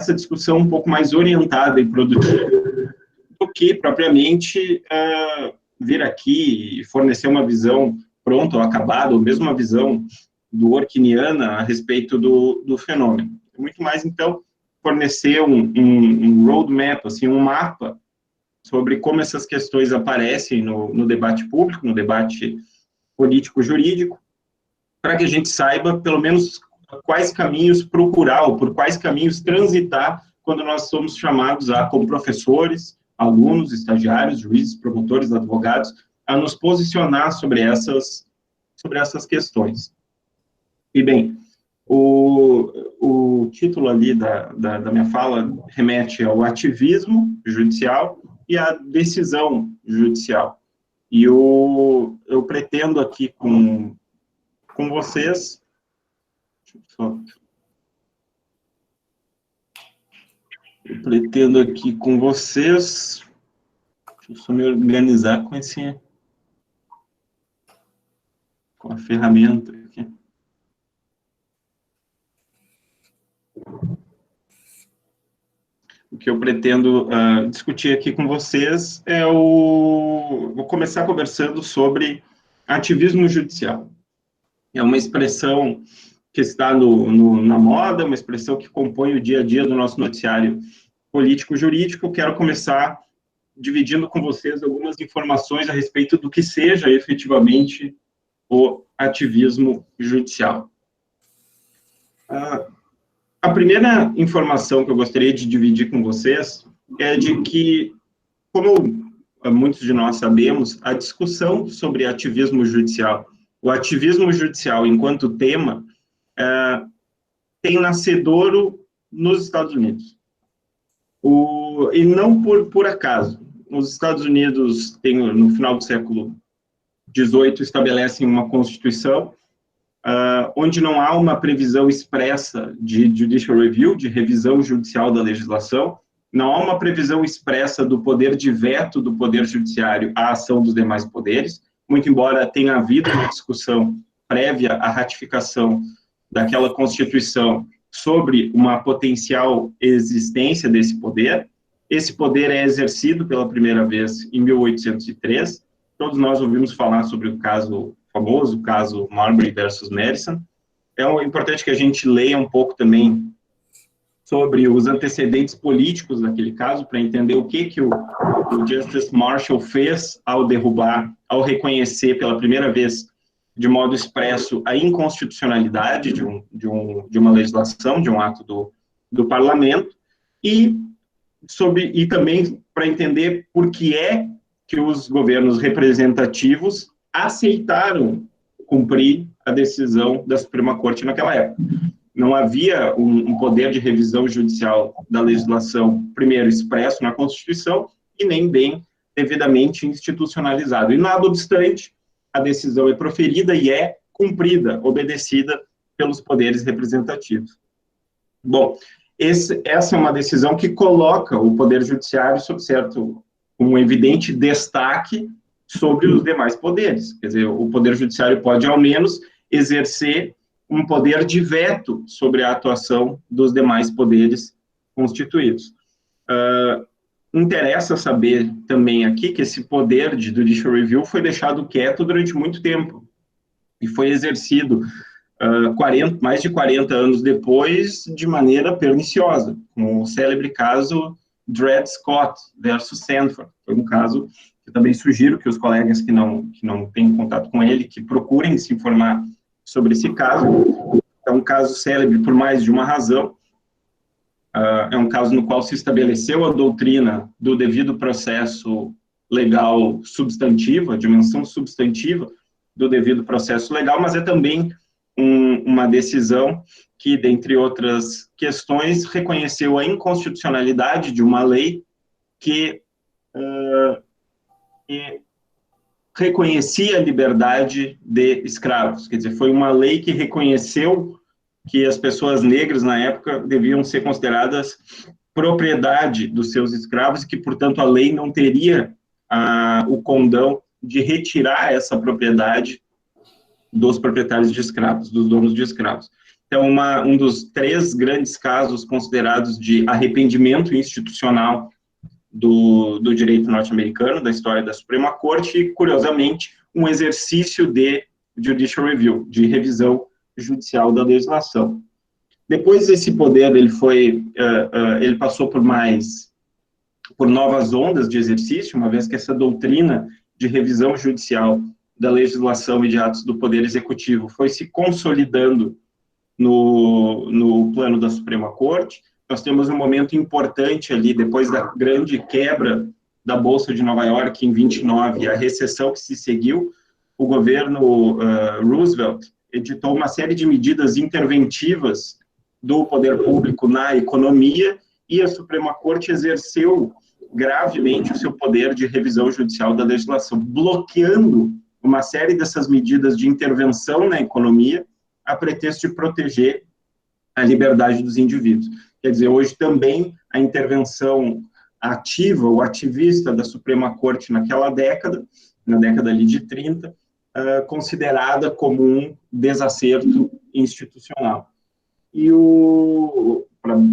essa discussão um pouco mais orientada e produtiva do que, propriamente, vir aqui e fornecer uma visão pronta ou acabada, ou mesmo uma visão dworkiniana a respeito do fenômeno. Muito mais, então, fornecer um roadmap, assim, um mapa sobre como essas questões aparecem no debate público, no debate político-jurídico, para que a gente saiba, pelo menos, quais caminhos procurar, ou por quais caminhos transitar, quando nós somos chamados como professores, alunos, estagiários, juízes, promotores, advogados, a nos posicionar sobre essas questões. E, bem, o título ali da minha fala remete ao ativismo judicial e à decisão judicial. E eu pretendo aqui com vocês... Eu pretendo aqui com vocês... Deixa eu só me organizar com a ferramenta aqui. O que eu pretendo discutir aqui com vocês vou começar conversando sobre ativismo judicial. É uma expressão que está na moda, uma expressão que compõe o dia a dia do nosso noticiário político-jurídico. Quero começar dividindo com vocês algumas informações a respeito do que seja efetivamente o ativismo judicial. A primeira informação que eu gostaria de dividir com vocês é de que, como muitos de nós sabemos, a discussão sobre ativismo judicial, o ativismo judicial enquanto tema, tem nascedouro nos Estados Unidos. E não por acaso. Os Estados Unidos, no final do século XVIII, estabelecem uma Constituição onde não há uma previsão expressa de judicial review, de revisão judicial da legislação, não há uma previsão expressa do poder de veto do Poder Judiciário à ação dos demais poderes, muito embora tenha havido uma discussão prévia à ratificação daquela Constituição sobre uma potencial existência desse poder. Esse poder é exercido pela primeira vez em 1803, todos nós ouvimos falar sobre o famoso caso Marbury versus Madison. É importante que a gente leia um pouco também sobre os antecedentes políticos daquele caso, para entender o que o Justice Marshall fez ao reconhecer pela primeira vez, de modo expresso, a inconstitucionalidade de uma legislação, de um ato do parlamento, e também para entender por que é que os governos representativos aceitaram cumprir a decisão da Suprema Corte naquela época. Não havia um poder de revisão judicial da legislação, primeiro, expresso na Constituição, e nem bem devidamente institucionalizado. E, nada obstante, a decisão é proferida e é cumprida, obedecida pelos poderes representativos. Bom, essa é uma decisão que coloca o Poder Judiciário sob um evidente destaque sobre os demais poderes. Quer dizer, o Poder Judiciário pode, ao menos, exercer um poder de veto sobre a atuação dos demais poderes constituídos. Interessa saber também aqui que esse poder de judicial review foi deixado quieto durante muito tempo e foi exercido mais de 40 anos depois de maneira perniciosa, com o célebre caso Dred Scott versus Sanford. Foi um caso que eu também sugiro que os colegas que não têm contato com ele, que procurem se informar sobre esse caso. É um caso célebre por mais de uma razão. É um caso no qual se estabeleceu a doutrina do devido processo legal substantivo, a dimensão substantiva do devido processo legal, mas é também uma decisão que, dentre outras questões, reconheceu a inconstitucionalidade de uma lei que reconhecia a liberdade de escravos. Quer dizer, foi uma lei que reconheceu que as pessoas negras, na época, deviam ser consideradas propriedade dos seus escravos e que, portanto, a lei não teria o condão de retirar essa propriedade dos proprietários de escravos, dos donos de escravos. Então, um dos 3 grandes casos considerados de arrependimento institucional do direito norte-americano, da história da Suprema Corte, e, curiosamente, um exercício de judicial review, de revisão judicial da legislação. Depois esse poder, ele passou por novas ondas de exercício, uma vez que essa doutrina de revisão judicial da legislação e de atos do Poder Executivo foi se consolidando no plano da Suprema Corte. Nós temos um momento importante ali, depois da grande quebra da Bolsa de Nova York em 29, a recessão que se seguiu, o governo Roosevelt editou uma série de medidas interventivas do poder público na economia, e a Suprema Corte exerceu gravemente o seu poder de revisão judicial da legislação, bloqueando uma série dessas medidas de intervenção na economia a pretexto de proteger a liberdade dos indivíduos. Quer dizer, hoje também a intervenção ativa, ou ativista da Suprema Corte naquela década, na década ali de 30, considerada como um desacerto institucional. E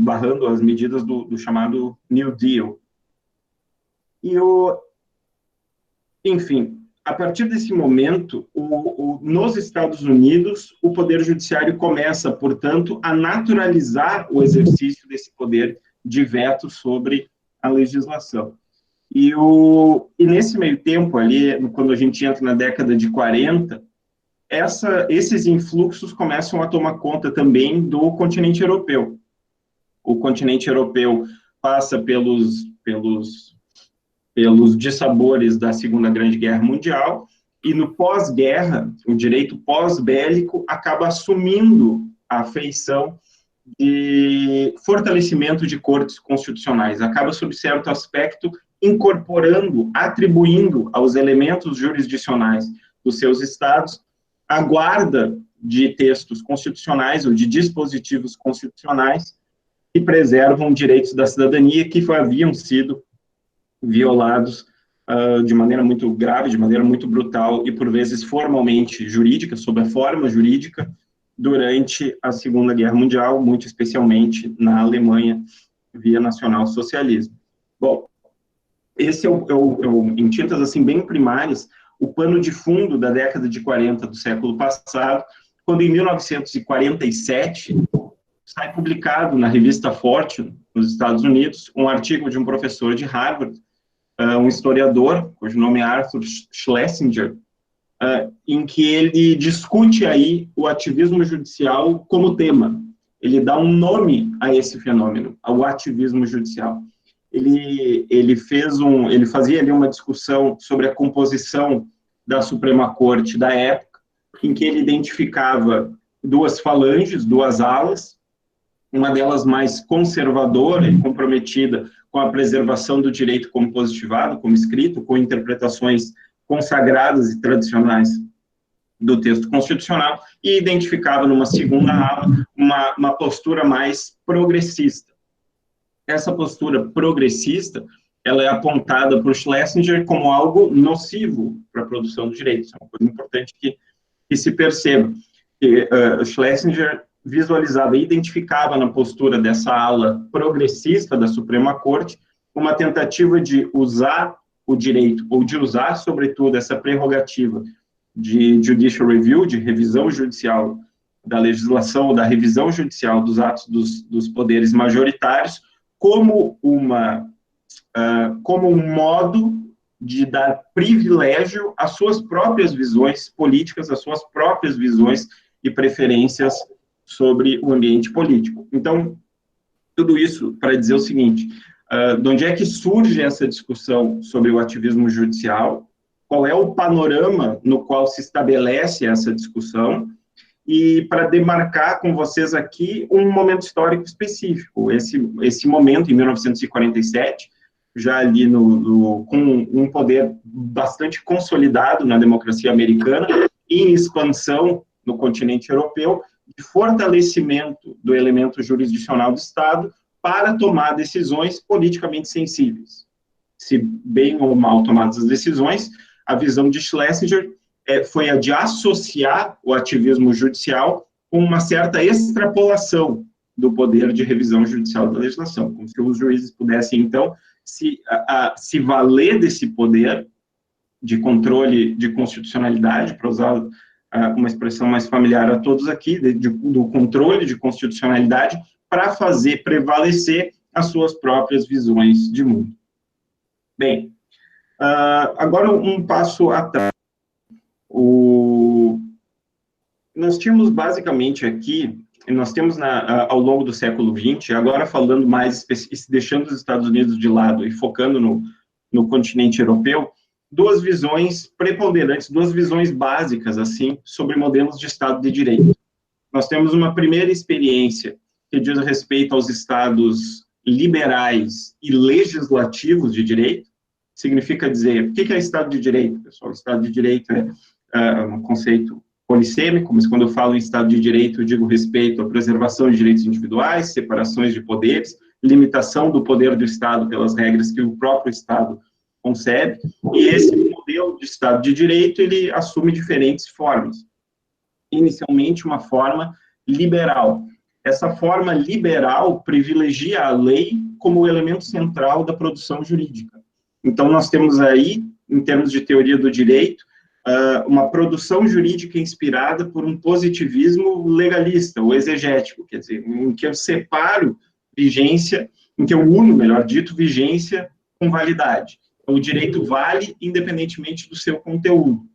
barrando as medidas do chamado New Deal. Enfim, a partir desse momento, nos Estados Unidos, o Poder Judiciário começa, portanto, a naturalizar o exercício desse poder de veto sobre a legislação. E nesse meio tempo, ali, quando a gente entra na década de 40, esses influxos começam a tomar conta também do continente europeu. O continente europeu passa pelos dissabores da Segunda Grande Guerra Mundial, e no pós-guerra, o direito pós-bélico acaba assumindo a feição de fortalecimento de cortes constitucionais, acaba, sob certo aspecto, incorporando, atribuindo aos elementos jurisdicionais dos seus estados a guarda de textos constitucionais ou de dispositivos constitucionais que preservam direitos da cidadania que haviam sido violados de maneira muito grave, de maneira muito brutal e, por vezes, formalmente jurídica, sob a forma jurídica, durante a Segunda Guerra Mundial, muito especialmente na Alemanha, via nacional-socialismo. Bom, esse em tintas assim, bem primárias, o pano de fundo da década de 40 do século passado, quando, em 1947, sai publicado na revista Fortune, nos Estados Unidos, um artigo de um professor de Harvard, um historiador, cujo nome é Arthur Schlesinger, em que ele discute aí o ativismo judicial como tema. Ele dá um nome a esse fenômeno, ao ativismo judicial. Ele fazia ali uma discussão sobre a composição da Suprema Corte da época, em que ele identificava 2 falanges, 2 alas, uma delas mais conservadora e comprometida com a preservação do direito como positivado, como escrito, com interpretações consagradas e tradicionais do texto constitucional, e identificava numa segunda ala uma postura mais progressista. Essa postura progressista, ela é apontada por Schlesinger como algo nocivo para a produção do direito. Isso é uma coisa importante que se perceba. Schlesinger visualizava e identificava na postura dessa ala progressista da Suprema Corte uma tentativa de usar o direito, ou de usar, sobretudo, essa prerrogativa de judicial review, de revisão judicial da legislação, ou da revisão judicial dos atos dos poderes majoritários, como um modo de dar privilégio às suas próprias visões políticas, às suas próprias visões e preferências sobre o ambiente político. Então, tudo isso para dizer o seguinte: de onde é que surge essa discussão sobre o ativismo judicial, qual é o panorama no qual se estabelece essa discussão, e para demarcar com vocês aqui um momento histórico específico, esse momento, em 1947, já ali com um poder bastante consolidado na democracia americana, em expansão no continente europeu, de fortalecimento do elemento jurisdicional do Estado para tomar decisões politicamente sensíveis. Se bem ou mal tomadas as decisões, a visão de Schlesinger foi a de associar o ativismo judicial com uma certa extrapolação do poder de revisão judicial da legislação, como se os juízes pudessem, então, se valer desse poder de controle de constitucionalidade, para usar uma expressão mais familiar a todos aqui, do controle de constitucionalidade, para fazer prevalecer as suas próprias visões de mundo. Bem, agora um passo atrás. Nós tínhamos basicamente aqui, nós temos ao longo do século XX, agora falando mais, deixando os Estados Unidos de lado e focando no continente europeu, duas visões preponderantes, duas visões básicas, assim, sobre modelos de Estado de Direito. Nós temos uma primeira experiência que diz respeito aos Estados liberais e legislativos de direito. Significa dizer, o que é Estado de Direito, pessoal? O Estado de Direito é um conceito polissêmico, mas quando eu falo em Estado de Direito, eu digo respeito à preservação de direitos individuais, separações de poderes, limitação do poder do Estado pelas regras que o próprio Estado concebe, e esse modelo de Estado de Direito, ele assume diferentes formas. Inicialmente, uma forma liberal. Essa forma liberal privilegia a lei como o elemento central da produção jurídica. Então, nós temos aí, em termos de teoria do direito, uma produção jurídica inspirada por um positivismo legalista, ou exegético, quer dizer, em que eu separo vigência, em que eu uno, melhor dito, vigência com validade. O direito vale independentemente do seu conteúdo.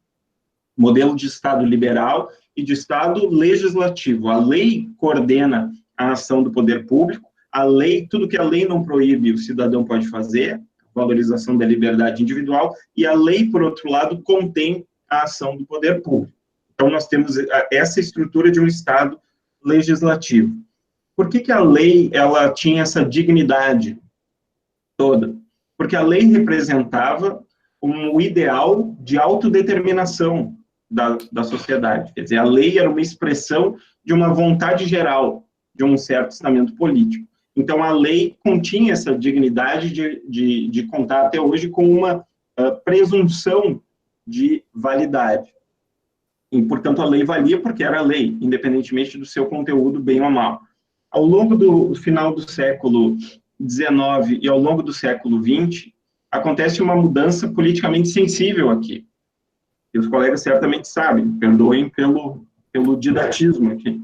Modelo de Estado liberal e de Estado legislativo. A lei coordena a ação do poder público, a lei, tudo que a lei não proíbe, o cidadão pode fazer, valorização da liberdade individual, e a lei, por outro lado, contém a ação do poder público. Então, nós temos essa estrutura de um Estado legislativo. Por que a lei, ela tinha essa dignidade toda? Porque a lei representava um ideal de autodeterminação da sociedade. Quer dizer, a lei era uma expressão de uma vontade geral, de um certo estamento político. Então, a lei continha essa dignidade de contar até hoje com uma presunção de validade. E, portanto, a lei valia porque era lei, independentemente do seu conteúdo, bem ou mal. Ao longo do final do século XIX e ao longo do século XX, acontece uma mudança politicamente sensível aqui. E os colegas certamente sabem, perdoem pelo didatismo aqui,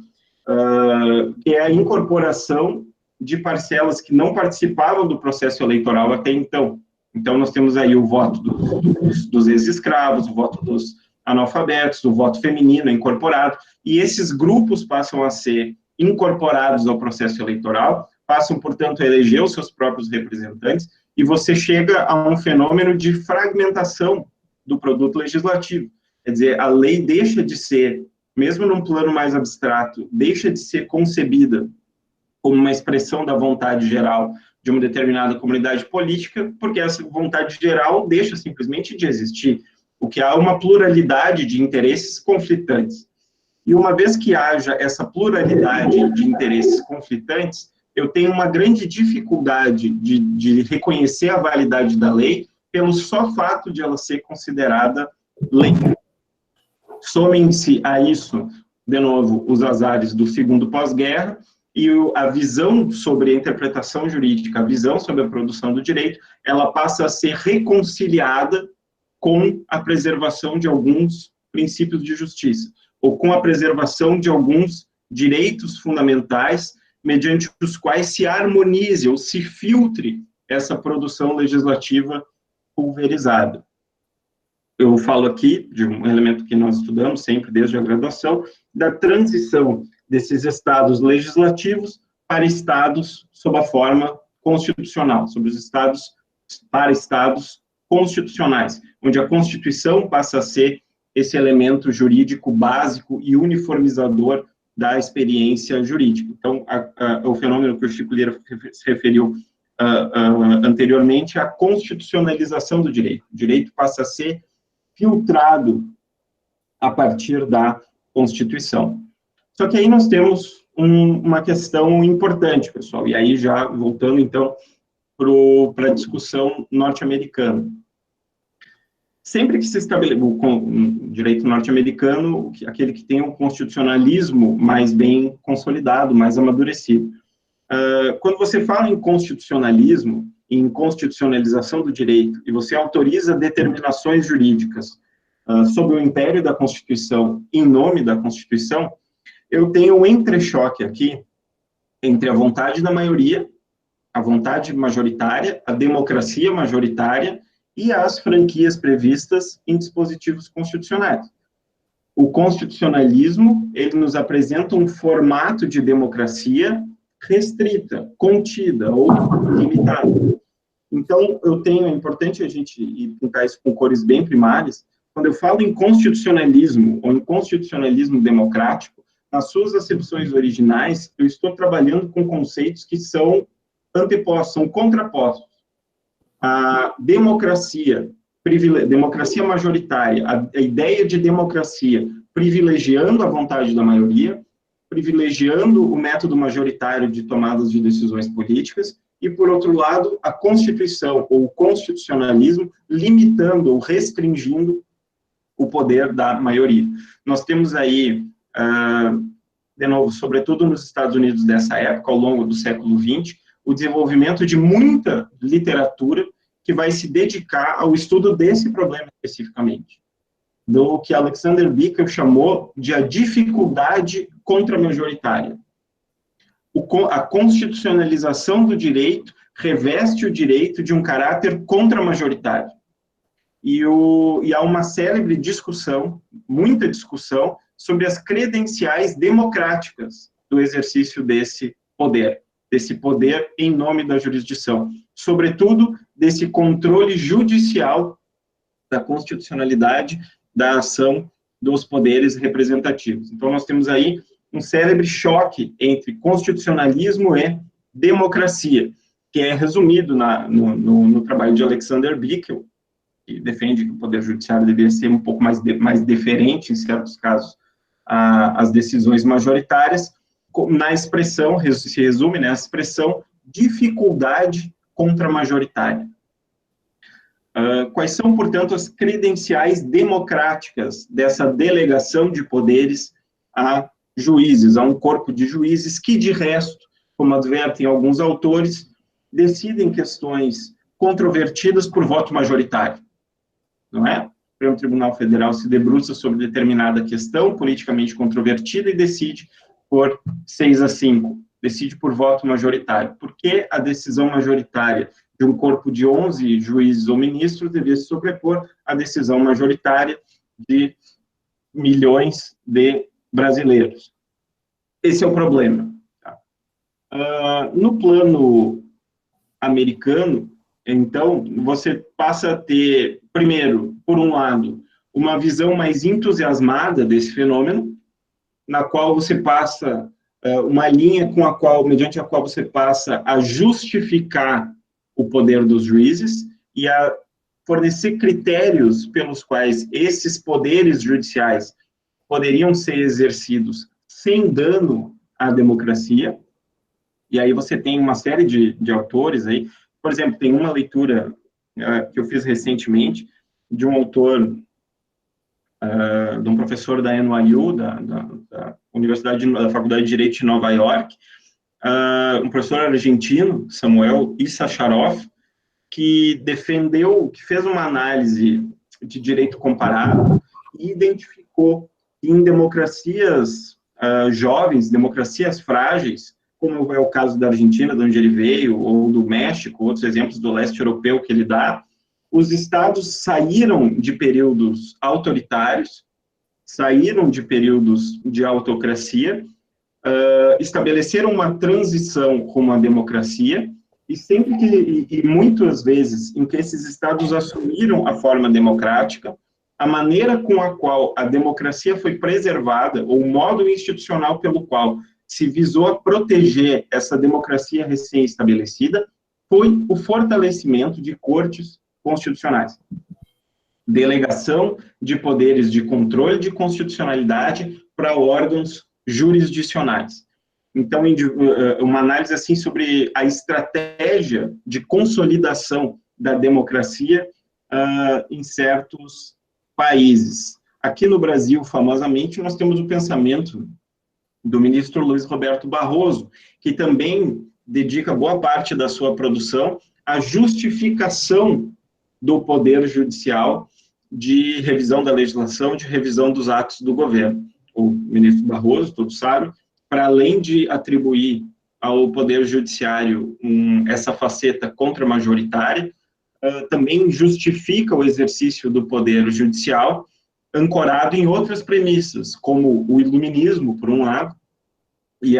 que é a incorporação de parcelas que não participavam do processo eleitoral até então. Então, nós temos aí o voto dos ex-escravos, o voto dos analfabetos, o voto feminino incorporado, e esses grupos passam a ser incorporados ao processo eleitoral, passam, portanto, a eleger os seus próprios representantes, e você chega a um fenômeno de fragmentação do produto legislativo. Quer dizer, a lei deixa de ser, mesmo num plano mais abstrato, deixa de ser concebida como uma expressão da vontade geral de uma determinada comunidade política, porque essa vontade geral deixa simplesmente de existir, o que há uma pluralidade de interesses conflitantes. E uma vez que haja essa pluralidade de interesses conflitantes, eu tenho uma grande dificuldade de reconhecer a validade da lei pelo só fato de ela ser considerada lei. Somem-se a isso, de novo, os azares do segundo pós-guerra, e a visão sobre a interpretação jurídica, a visão sobre a produção do direito, ela passa a ser reconciliada com a preservação de alguns princípios de justiça, ou com a preservação de alguns direitos fundamentais, mediante os quais se harmonize ou se filtre essa produção legislativa pulverizada. Eu falo aqui de um elemento que nós estudamos sempre desde a graduação, da transição desses estados legislativos para estados sob a forma constitucional, sobre os estados para estados constitucionais, onde a Constituição passa a ser esse elemento jurídico básico e uniformizador da experiência jurídica. Então, o fenômeno que o Chico Lira se referiu anteriormente é a constitucionalização do direito. O direito passa a ser filtrado a partir da Constituição. Só que aí nós temos uma questão importante, pessoal, e aí já voltando, então, para a discussão norte-americana. sempre que se estabelece o direito norte-americano, aquele que tem um constitucionalismo mais bem consolidado, mais amadurecido. Quando você fala em constitucionalismo, em constitucionalização do direito, e você autoriza determinações jurídicas sob o império da Constituição, em nome da Constituição, eu tenho um entrechoque aqui entre a vontade da maioria, a vontade majoritária, a democracia majoritária e as franquias previstas em dispositivos constitucionais. O constitucionalismo, ele nos apresenta um formato de democracia restrita, contida ou limitada. Então, é importante a gente pintar isso com cores bem primárias. Quando eu falo em constitucionalismo ou em constitucionalismo democrático, nas suas acepções originais, eu estou trabalhando com conceitos que são antepostos, são contrapostos. A democracia majoritária, a ideia de democracia privilegiando a vontade da maioria, privilegiando o método majoritário de tomadas de decisões políticas, e, por outro lado, a Constituição, ou o constitucionalismo, limitando ou restringindo o poder da maioria. Nós temos aí, de novo, sobretudo nos Estados Unidos dessa época, ao longo do século XX, o desenvolvimento de muita literatura que vai se dedicar ao estudo desse problema especificamente, do que Alexander Bickel chamou de a dificuldade contra-majoritária. A constitucionalização do direito reveste o direito de um caráter contra-majoritário. E há uma célebre discussão, muita discussão, sobre as credenciais democráticas do exercício desse poder em nome da jurisdição, sobretudo desse controle judicial da constitucionalidade da ação dos poderes representativos. Então, nós temos aí um célebre choque entre constitucionalismo e democracia, que é resumido no trabalho de Alexander Bickel, que defende que o Poder Judiciário deveria ser um pouco mais deferente, em certos casos, às decisões majoritárias, na expressão, se resume na expressão dificuldade contra-majoritária. Quais são, portanto, as credenciais democráticas dessa delegação de poderes a juízes, a um corpo de juízes que, de resto, como advertem alguns autores, decidem questões controvertidas por voto majoritário, não é? O Tribunal Federal se debruça sobre determinada questão politicamente controvertida e decide por 6-5, decide por voto majoritário. Por que a decisão majoritária de um corpo de 11 juízes ou ministros deveria se sobrepor à decisão majoritária de milhões de brasileiros? Esse é o problema. No plano americano, então, você passa a ter, primeiro, por um lado, uma visão mais entusiasmada desse fenômeno, na qual você passa uma linha mediante a qual você passa a justificar o poder dos juízes e a fornecer critérios pelos quais esses poderes judiciais poderiam ser exercidos sem dano à democracia. E aí você tem uma série de autores aí, por exemplo, tem uma leitura que eu fiz recentemente de um autor, de um professor da NYU, da Faculdade de Direito de Nova York, um professor argentino, Samuel Issacharov, que fez uma análise de direito comparado e identificou que em democracias jovens, democracias frágeis, como é o caso da Argentina, de onde ele veio, ou do México, outros exemplos do leste europeu que ele dá, os estados saíram de períodos autoritários, saíram de períodos de autocracia, estabeleceram uma transição rumo à democracia, e muitas vezes em que esses estados assumiram a forma democrática, a maneira com a qual a democracia foi preservada, ou o modo institucional pelo qual se visou a proteger essa democracia recém-estabelecida, foi o fortalecimento de cortes constitucionais. Delegação de poderes de controle de constitucionalidade para órgãos jurisdicionais. Então, uma análise assim sobre a estratégia de consolidação da democracia em certos países. Aqui no Brasil, famosamente, nós temos o pensamento do ministro Luiz Roberto Barroso, que também dedica boa parte da sua produção à justificação do poder judicial de revisão da legislação, de revisão dos atos do governo. O ministro Barroso, todos sabem, para além de atribuir ao poder judiciário essa faceta contra-majoritária, também justifica o exercício do poder judicial ancorado em outras premissas, como o iluminismo, por um lado, e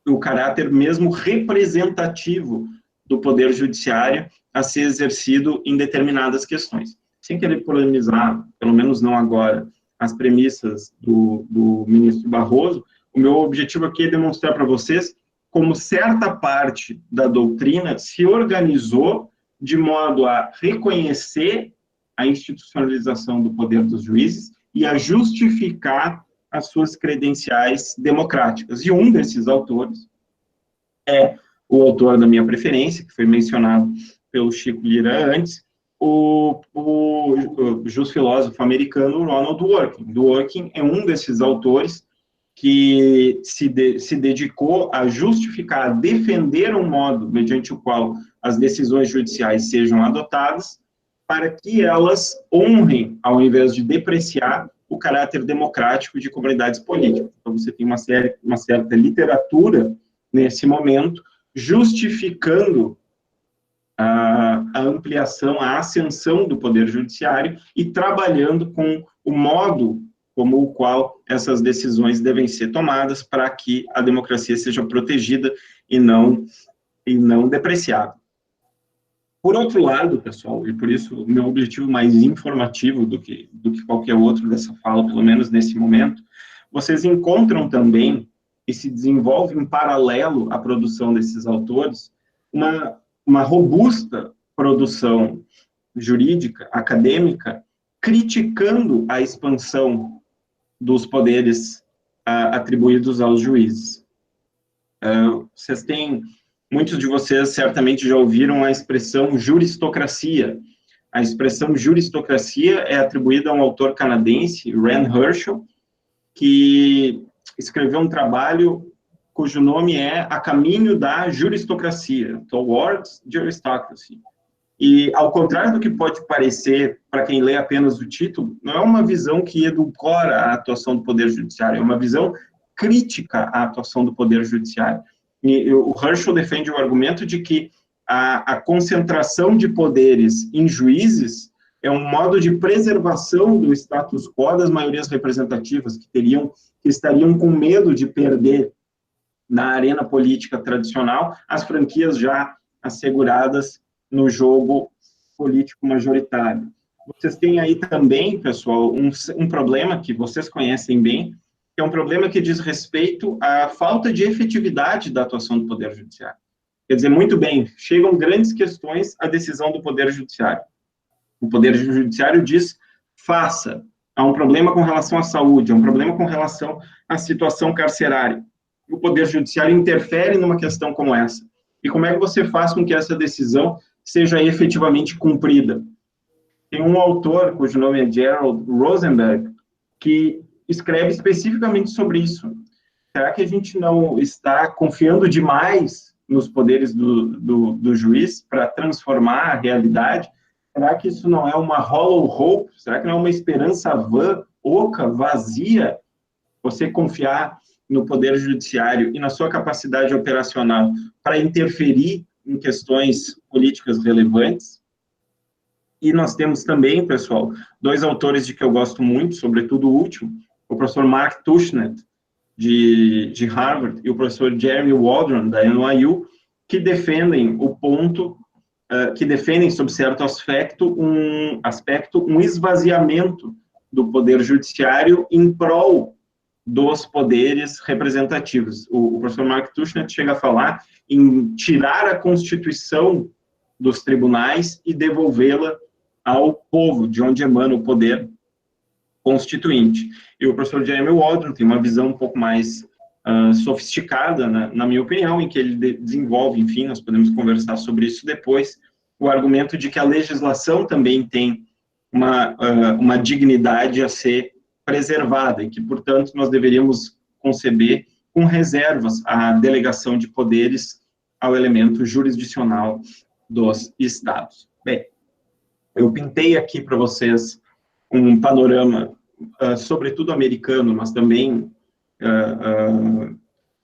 o caráter mesmo representativo do poder judiciário a ser exercido em determinadas questões. Sem querer polemizar, pelo menos não agora, as premissas do ministro Barroso, o meu objetivo aqui é demonstrar para vocês como certa parte da doutrina se organizou de modo a reconhecer a institucionalização do poder dos juízes e a justificar as suas credenciais democráticas. E um desses autores é o autor da minha preferência, que foi mencionado pelo Chico Lira antes, o filósofo americano Ronald Dworkin. Dworkin é um desses autores que se dedicou a justificar, a defender um modo mediante o qual as decisões judiciais sejam adotadas para que elas honrem, ao invés de depreciar, o caráter democrático de comunidades políticas. Então, você tem uma certa literatura, nesse momento, justificando a ampliação, a ascensão do poder judiciário e trabalhando com o modo como o qual essas decisões devem ser tomadas para que a democracia seja protegida e não depreciada. Por outro lado, pessoal, e por isso o meu objetivo mais informativo do que qualquer outro dessa fala, pelo menos nesse momento, vocês encontram também, e se desenvolve em paralelo à produção desses autores, uma robusta produção jurídica, acadêmica, criticando a expansão dos poderes atribuídos aos juízes. Muitos de vocês certamente já ouviram a expressão juristocracia. A expressão juristocracia é atribuída a um autor canadense, Rand Herschel, que escreveu um trabalho cujo nome é A Caminho da Juristocracia, Towards Juristocracy. E, ao contrário do que pode parecer para quem lê apenas o título, não é uma visão que edulcora a atuação do Poder Judiciário, é uma visão crítica à atuação do Poder Judiciário. E o Herschel defende o argumento de que a concentração de poderes em juízes é um modo de preservação do status quo das maiorias representativas, que estariam com medo de perder na arena política tradicional as franquias já asseguradas no jogo político majoritário. Vocês têm aí também, pessoal, um problema que vocês conhecem bem, que é um problema que diz respeito à falta de efetividade da atuação do Poder Judiciário. Quer dizer, muito bem, chegam grandes questões à decisão do Poder Judiciário. O Poder Judiciário diz, faça. Há um problema com relação à saúde, há um problema com relação à situação carcerária. O Poder Judiciário interfere numa questão como essa. E como é que você faz com que essa decisão seja efetivamente cumprida? Tem um autor, cujo nome é Gerald Rosenberg, que escreve especificamente sobre isso. Será que a gente não está confiando demais nos poderes do juiz para transformar a realidade? Será que isso não é uma hollow hope? Será que não é uma esperança vã, oca, vazia? Você confiar no Poder Judiciário e na sua capacidade operacional para interferir em questões políticas relevantes? E nós temos também, pessoal, dois autores de que eu gosto muito, sobretudo o último, o professor Mark Tushnet, de Harvard, e o professor Jeremy Waldron, da NYU, que defendem o ponto, que defendem, sob certo aspecto, um esvaziamento do Poder Judiciário em prol dos poderes representativos. O professor Mark Tushnet chega a falar em tirar a Constituição dos tribunais e devolvê-la ao povo, de onde emana o poder constituinte. E o professor Jeremy Waldron tem uma visão um pouco mais sofisticada, na minha opinião, em que ele desenvolve, enfim, nós podemos conversar sobre isso depois, o argumento de que a legislação também tem uma dignidade a ser preservada, e que, portanto, nós deveríamos conceber com reservas a delegação de poderes ao elemento jurisdicional dos Estados. Bem, eu pintei aqui para vocês um panorama, sobretudo americano, mas também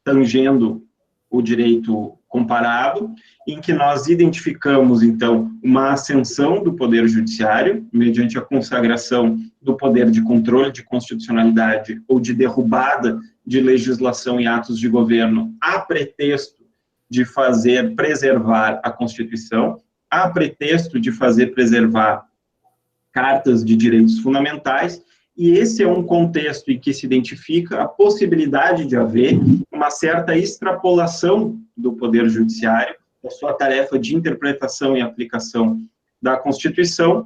tangendo o direito comparado, em que nós identificamos, então, uma ascensão do Poder Judiciário, mediante a consagração do poder de controle de constitucionalidade ou de derrubada de legislação e atos de governo, a pretexto de fazer preservar a Constituição, a pretexto de fazer preservar cartas de direitos fundamentais, e esse é um contexto em que se identifica a possibilidade de haver uma certa extrapolação do Poder Judiciário, da sua tarefa de interpretação e aplicação da Constituição,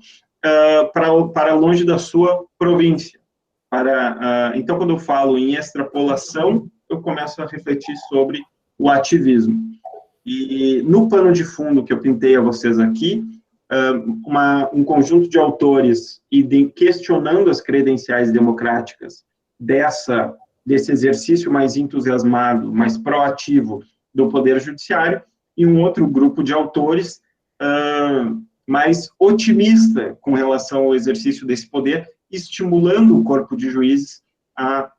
para longe da sua província. Então, quando eu falo em extrapolação, eu começo a refletir sobre o ativismo. E no pano de fundo que eu pintei a vocês aqui, um conjunto de autores questionando as credenciais democráticas desse exercício mais entusiasmado, mais proativo do Poder Judiciário, e um outro grupo de autores mais otimista com relação ao exercício desse poder, estimulando o corpo de juízes a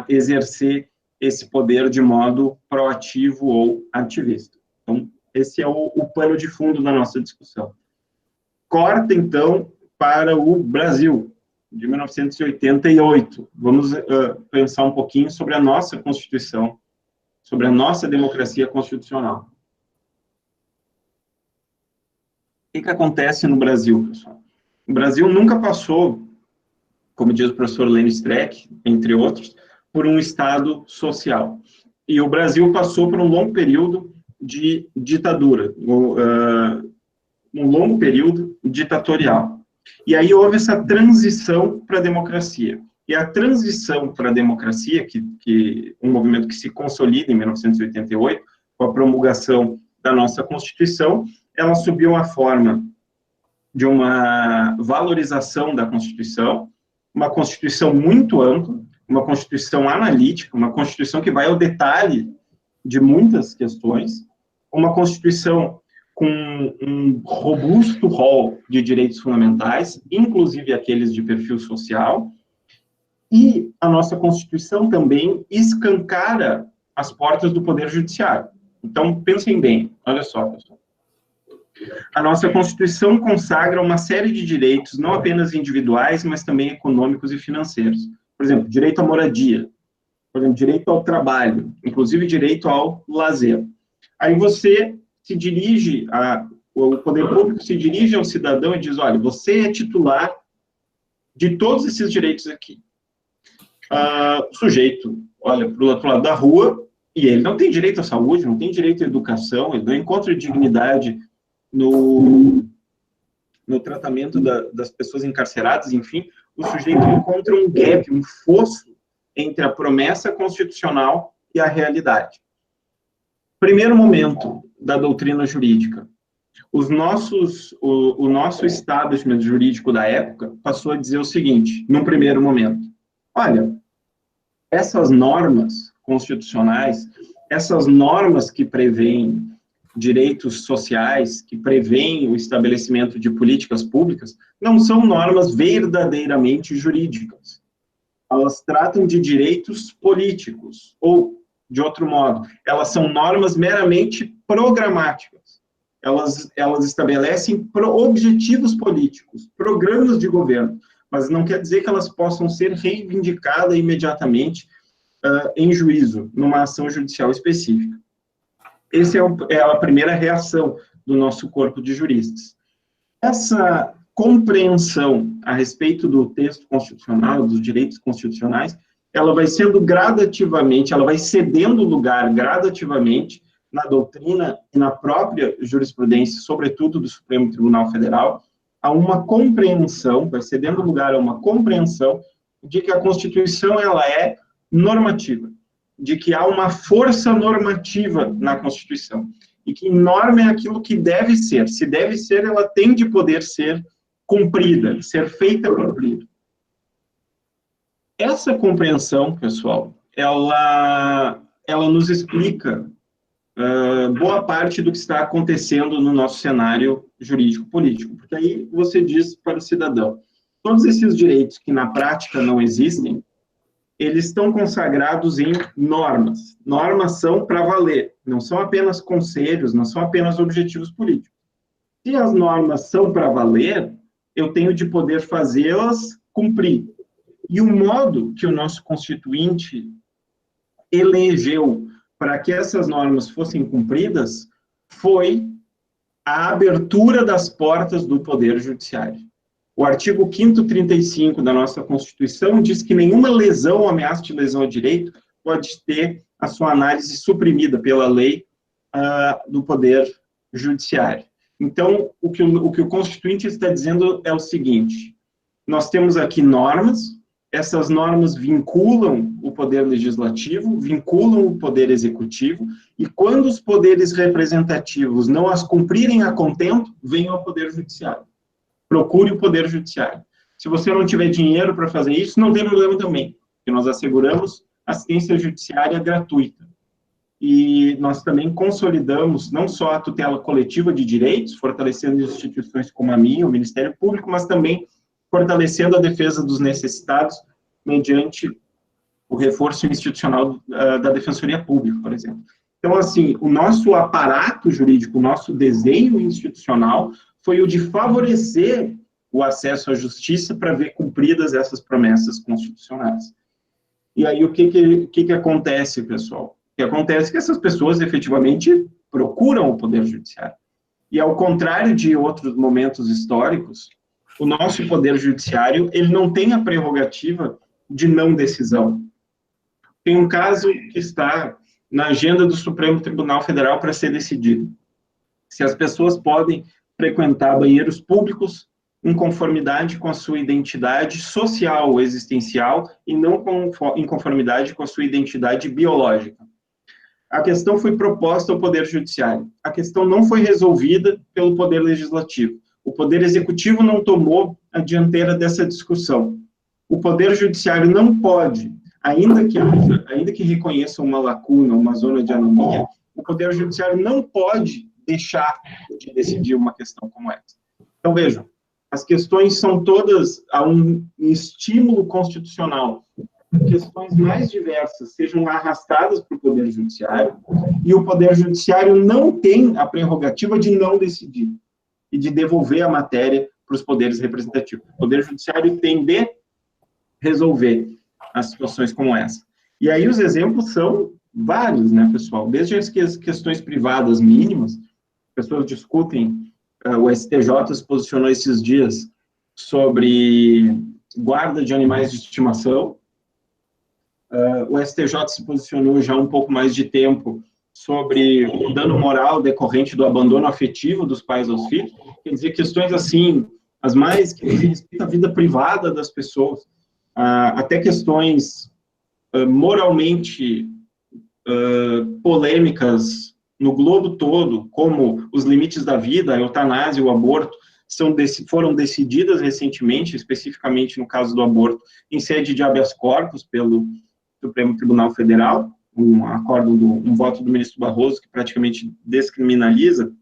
exercer esse poder de modo proativo ou ativista. Então, esse é o pano de fundo da nossa discussão. Corta, então, para o Brasil, de 1988. Vamos pensar um pouquinho sobre a nossa Constituição, sobre a nossa democracia constitucional. O que acontece no Brasil, pessoal? O Brasil nunca passou, como diz o professor Lênin Streck, entre outros, por um Estado social. E o Brasil passou por um longo período de ditadura, um longo período ditatorial. E aí houve essa transição para a democracia. E a transição para a democracia, um movimento que se consolida em 1988, com a promulgação da nossa Constituição, ela subiu a forma de uma valorização da Constituição, uma Constituição muito ampla, uma Constituição analítica, uma Constituição que vai ao detalhe de muitas questões, uma Constituição com um robusto rol de direitos fundamentais, inclusive aqueles de perfil social, e a nossa Constituição também escancara as portas do Poder Judiciário. Então, pensem bem, olha só, pessoal. A nossa Constituição consagra uma série de direitos, não apenas individuais, mas também econômicos e financeiros. Por exemplo, direito à moradia, por exemplo, direito ao trabalho, inclusive direito ao lazer. Aí você se dirige, o poder público se dirige ao cidadão e diz, olha, você é titular de todos esses direitos aqui. O sujeito olha para o outro lado da rua e ele não tem direito à saúde, não tem direito à educação, ele não encontra dignidade no tratamento das pessoas encarceradas, enfim, o sujeito encontra um gap, um fosso entre a promessa constitucional e a realidade. Primeiro momento da doutrina jurídica. O nosso establishment jurídico da época passou a dizer o seguinte, num primeiro momento, olha, essas normas constitucionais, essas normas que prevêem direitos sociais, que prevêem o estabelecimento de políticas públicas, não são normas verdadeiramente jurídicas. Elas tratam de direitos políticos, ou, de outro modo, elas são normas meramente programáticas. Elas estabelecem objetivos políticos, programas de governo, mas não quer dizer que elas possam ser reivindicadas imediatamente em juízo, numa ação judicial específica. Essa é a primeira reação do nosso corpo de juristas. Essa compreensão a respeito do texto constitucional, dos direitos constitucionais, ela vai sendo gradativamente, ela vai cedendo lugar gradativamente na doutrina e na própria jurisprudência, sobretudo do Supremo Tribunal Federal, a uma compreensão, vai cedendo lugar a uma compreensão de que a Constituição ela é normativa, de que há uma força normativa na Constituição, e que norma é aquilo que deve ser. Se deve ser, ela tem de poder ser cumprida, ser feita cumprida. Essa compreensão, pessoal, ela nos explica boa parte do que está acontecendo no nosso cenário jurídico-político, porque aí você diz para o cidadão, todos esses direitos que na prática não existem, eles estão consagrados em normas. Normas são para valer, não são apenas conselhos, não são apenas objetivos políticos. Se as normas são para valer, eu tenho de poder fazê-las cumprir. E o modo que o nosso Constituinte elegeu para que essas normas fossem cumpridas foi a abertura das portas do Poder Judiciário. O artigo 5º 35 da nossa Constituição diz que nenhuma lesão ou ameaça de lesão ao direito pode ter a sua análise suprimida pela lei do Poder Judiciário. Então, o que o Constituinte está dizendo é o seguinte, nós temos aqui normas, essas normas vinculam o poder legislativo, vinculam o poder executivo, e quando os poderes representativos não as cumprirem a contento, venham ao Poder Judiciário. Procure o Poder Judiciário. Se você não tiver dinheiro para fazer isso, não tem problema também, porque nós asseguramos assistência judiciária gratuita. E nós também consolidamos não só a tutela coletiva de direitos, fortalecendo instituições como a minha, o Ministério Público, mas também fortalecendo a defesa dos necessitados mediante o reforço institucional da Defensoria Pública, por exemplo. Então, assim, o nosso aparato jurídico, o nosso desenho institucional foi o de favorecer o acesso à justiça para ver cumpridas essas promessas constitucionais. E aí, o que acontece, pessoal? O que acontece é que essas pessoas, efetivamente, procuram o Poder Judiciário. E, ao contrário de outros momentos históricos, o nosso Poder Judiciário, ele não tem a prerrogativa de não decisão. Tem um caso que está na agenda do Supremo Tribunal Federal para ser decidido. Se as pessoas podem frequentar banheiros públicos em conformidade com a sua identidade social ou existencial e não em conformidade com a sua identidade biológica. A questão foi proposta ao Poder Judiciário. A questão não foi resolvida pelo Poder Legislativo. O Poder Executivo não tomou a dianteira dessa discussão. O Poder Judiciário não pode, ainda que reconheça uma lacuna, uma zona de anomia, o Poder Judiciário não pode deixar de decidir uma questão como essa. Então, vejam, as questões são todas a um estímulo constitucional. Questões mais diversas sejam arrastadas para o Poder Judiciário e o Poder Judiciário não tem a prerrogativa de não decidir e de devolver a matéria para os poderes representativos. O Poder Judiciário tem de resolver as situações como essa. E aí os exemplos são vários, né, pessoal? Desde as questões privadas mínimas, pessoas discutem, o STJ se posicionou esses dias sobre guarda de animais de estimação, o STJ se posicionou já há um pouco mais de tempo sobre o dano moral decorrente do abandono afetivo dos pais aos filhos, quer dizer, questões assim, as mais que dizem respeito à vida privada das pessoas, até questões moralmente polêmicas no globo todo, como os limites da vida, a eutanásia e o aborto, foram decididas recentemente, especificamente no caso do aborto, em sede de habeas corpus pelo Supremo Tribunal Federal, um voto do ministro Barroso que praticamente descriminaliza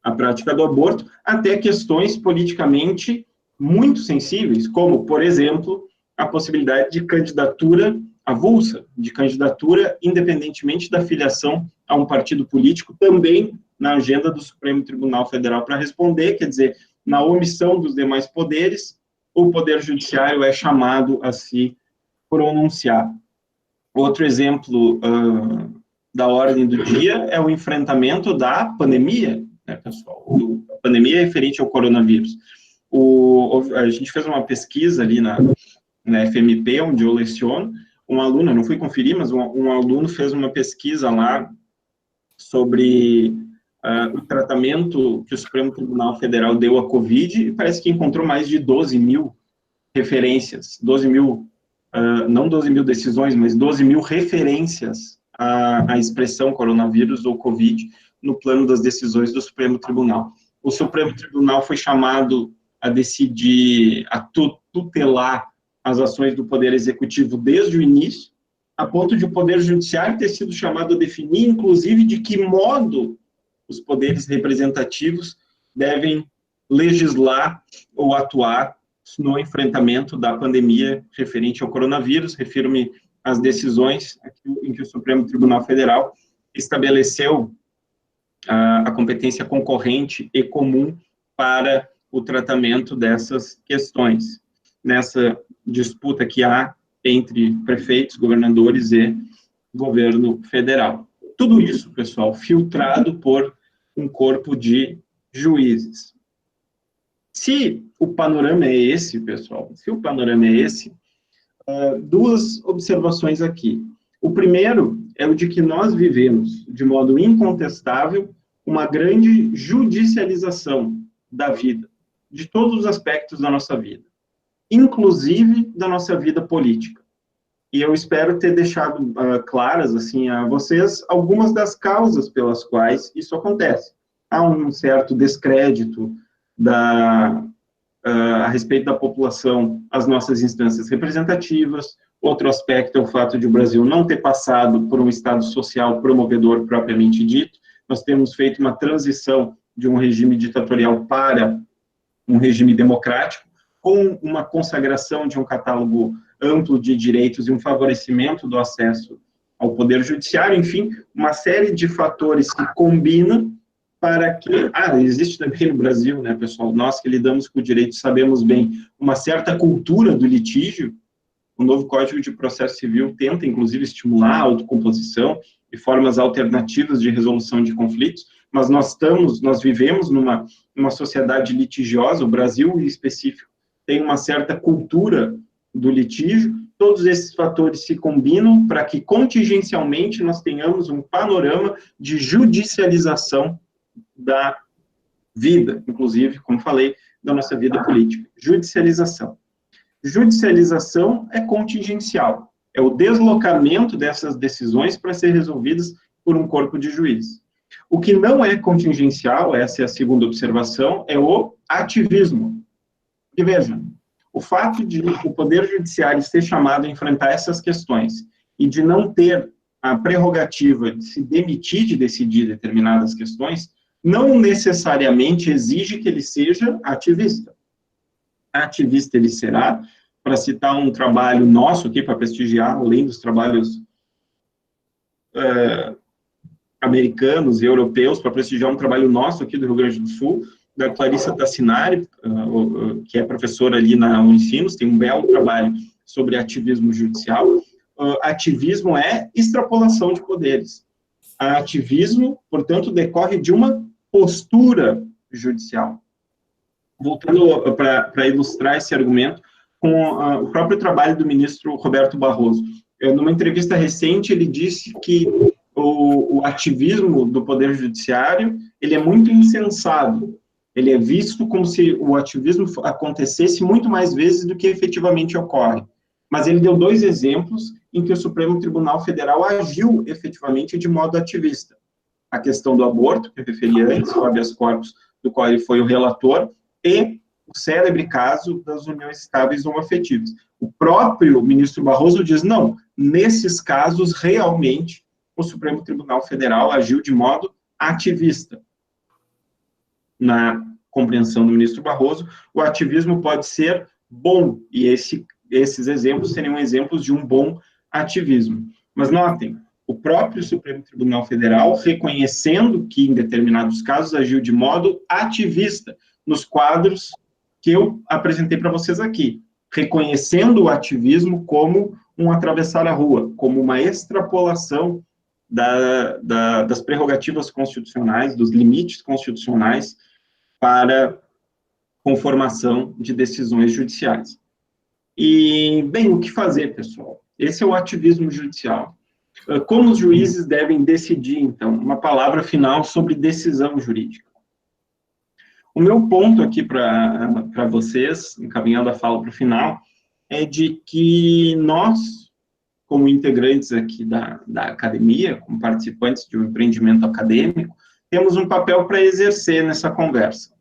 a prática do aborto, até questões politicamente muito sensíveis, como, por exemplo, a possibilidade de candidatura avulsa, de candidatura independentemente da filiação a um partido político, também na agenda do Supremo Tribunal Federal para responder, quer dizer, na omissão dos demais poderes, o Poder Judiciário é chamado a se pronunciar. Outro exemplo da ordem do dia é o enfrentamento da pandemia, né, pessoal? A pandemia é referente ao coronavírus. A gente fez uma pesquisa ali na FMP, onde eu leciono, um aluno, não fui conferir, mas um aluno fez uma pesquisa lá sobre o tratamento que o Supremo Tribunal Federal deu à Covid, e parece que encontrou mais de 12 mil referências, 12 mil, não 12 mil decisões, mas 12 mil referências à expressão coronavírus ou Covid no plano das decisões do Supremo Tribunal. O Supremo Tribunal foi chamado a decidir, a tutelar as ações do Poder Executivo desde o início, a ponto de o Poder Judiciário ter sido chamado a definir, inclusive, de que modo os poderes representativos devem legislar ou atuar no enfrentamento da pandemia referente ao coronavírus. Refiro-me às decisões em que o Supremo Tribunal Federal estabeleceu a competência concorrente e comum para o tratamento dessas questões, nessa disputa que há entre prefeitos, governadores e governo federal. Tudo isso, pessoal, filtrado por um corpo de juízes. Se o panorama é esse, pessoal, duas observações aqui. O primeiro é o de que nós vivemos, de modo incontestável, uma grande judicialização da vida, de todos os aspectos da nossa vida, inclusive da nossa vida política. E eu espero ter deixado claras, assim, a vocês, algumas das causas pelas quais isso acontece. Há um certo descrédito a respeito da população às nossas instâncias representativas. Outro aspecto é o fato de o Brasil não ter passado por um Estado social promovedor propriamente dito. Nós temos feito uma transição de um regime ditatorial para um regime democrático, com uma consagração de um catálogo amplo de direitos e um favorecimento do acesso ao Poder Judiciário, enfim, uma série de fatores que combinam para que... existe também no Brasil, né, pessoal, nós que lidamos com o direito sabemos bem, uma certa cultura do litígio. O novo Código de Processo Civil tenta, inclusive, estimular a autocomposição e formas alternativas de resolução de conflitos, mas nós vivemos numa sociedade litigiosa, o Brasil em específico tem uma certa cultura do litígio. Todos esses fatores se combinam para que, contingencialmente, nós tenhamos um panorama de judicialização da vida, inclusive, como falei, da nossa vida política. Judicialização. Judicialização é contingencial, é o deslocamento dessas decisões para ser resolvidas por um corpo de juízes. O que não é contingencial, essa é a segunda observação, é o ativismo. E vejam, o fato de o Poder Judiciário ser chamado a enfrentar essas questões e de não ter a prerrogativa de se demitir de decidir determinadas questões, não necessariamente exige que ele seja ativista. Ativista ele será, para citar um trabalho nosso aqui, para prestigiar, além dos trabalhos americanos e europeus, para prestigiar um trabalho nosso aqui do Rio Grande do Sul, da Clarissa Tassinari, que é professora ali na Unicinos, tem um belo trabalho sobre ativismo judicial. Ativismo é extrapolação de poderes. Ativismo, portanto, decorre de uma postura judicial. Voltando para ilustrar esse argumento, com o próprio trabalho do ministro Roberto Barroso. Numa entrevista recente, ele disse que o ativismo do Poder Judiciário, ele é muito insensado. Ele é visto como se o ativismo acontecesse muito mais vezes do que efetivamente ocorre. Mas ele deu dois exemplos em que o Supremo Tribunal Federal agiu efetivamente de modo ativista. A questão do aborto, que eu referi antes, o habeas corpus, do qual ele foi o relator, e o célebre caso das uniões estáveis homoafetivas. O próprio ministro Barroso diz, não, nesses casos, realmente, o Supremo Tribunal Federal agiu de modo ativista. Na compreensão do ministro Barroso, o ativismo pode ser bom, e esses exemplos seriam exemplos de um bom ativismo. Mas notem, o próprio Supremo Tribunal Federal, reconhecendo que, em determinados casos, agiu de modo ativista, nos quadros que eu apresentei para vocês aqui, reconhecendo o ativismo como um atravessar a rua, como uma extrapolação das prerrogativas constitucionais, dos limites constitucionais para conformação de decisões judiciais. E, bem, o que fazer, pessoal? Esse é o ativismo judicial. Como os juízes devem decidir, então? Uma palavra final sobre decisão jurídica. O meu ponto aqui para vocês, encaminhando a fala para o final, é de que nós, como integrantes aqui da academia, como participantes de um empreendimento acadêmico, temos um papel para exercer nessa conversa.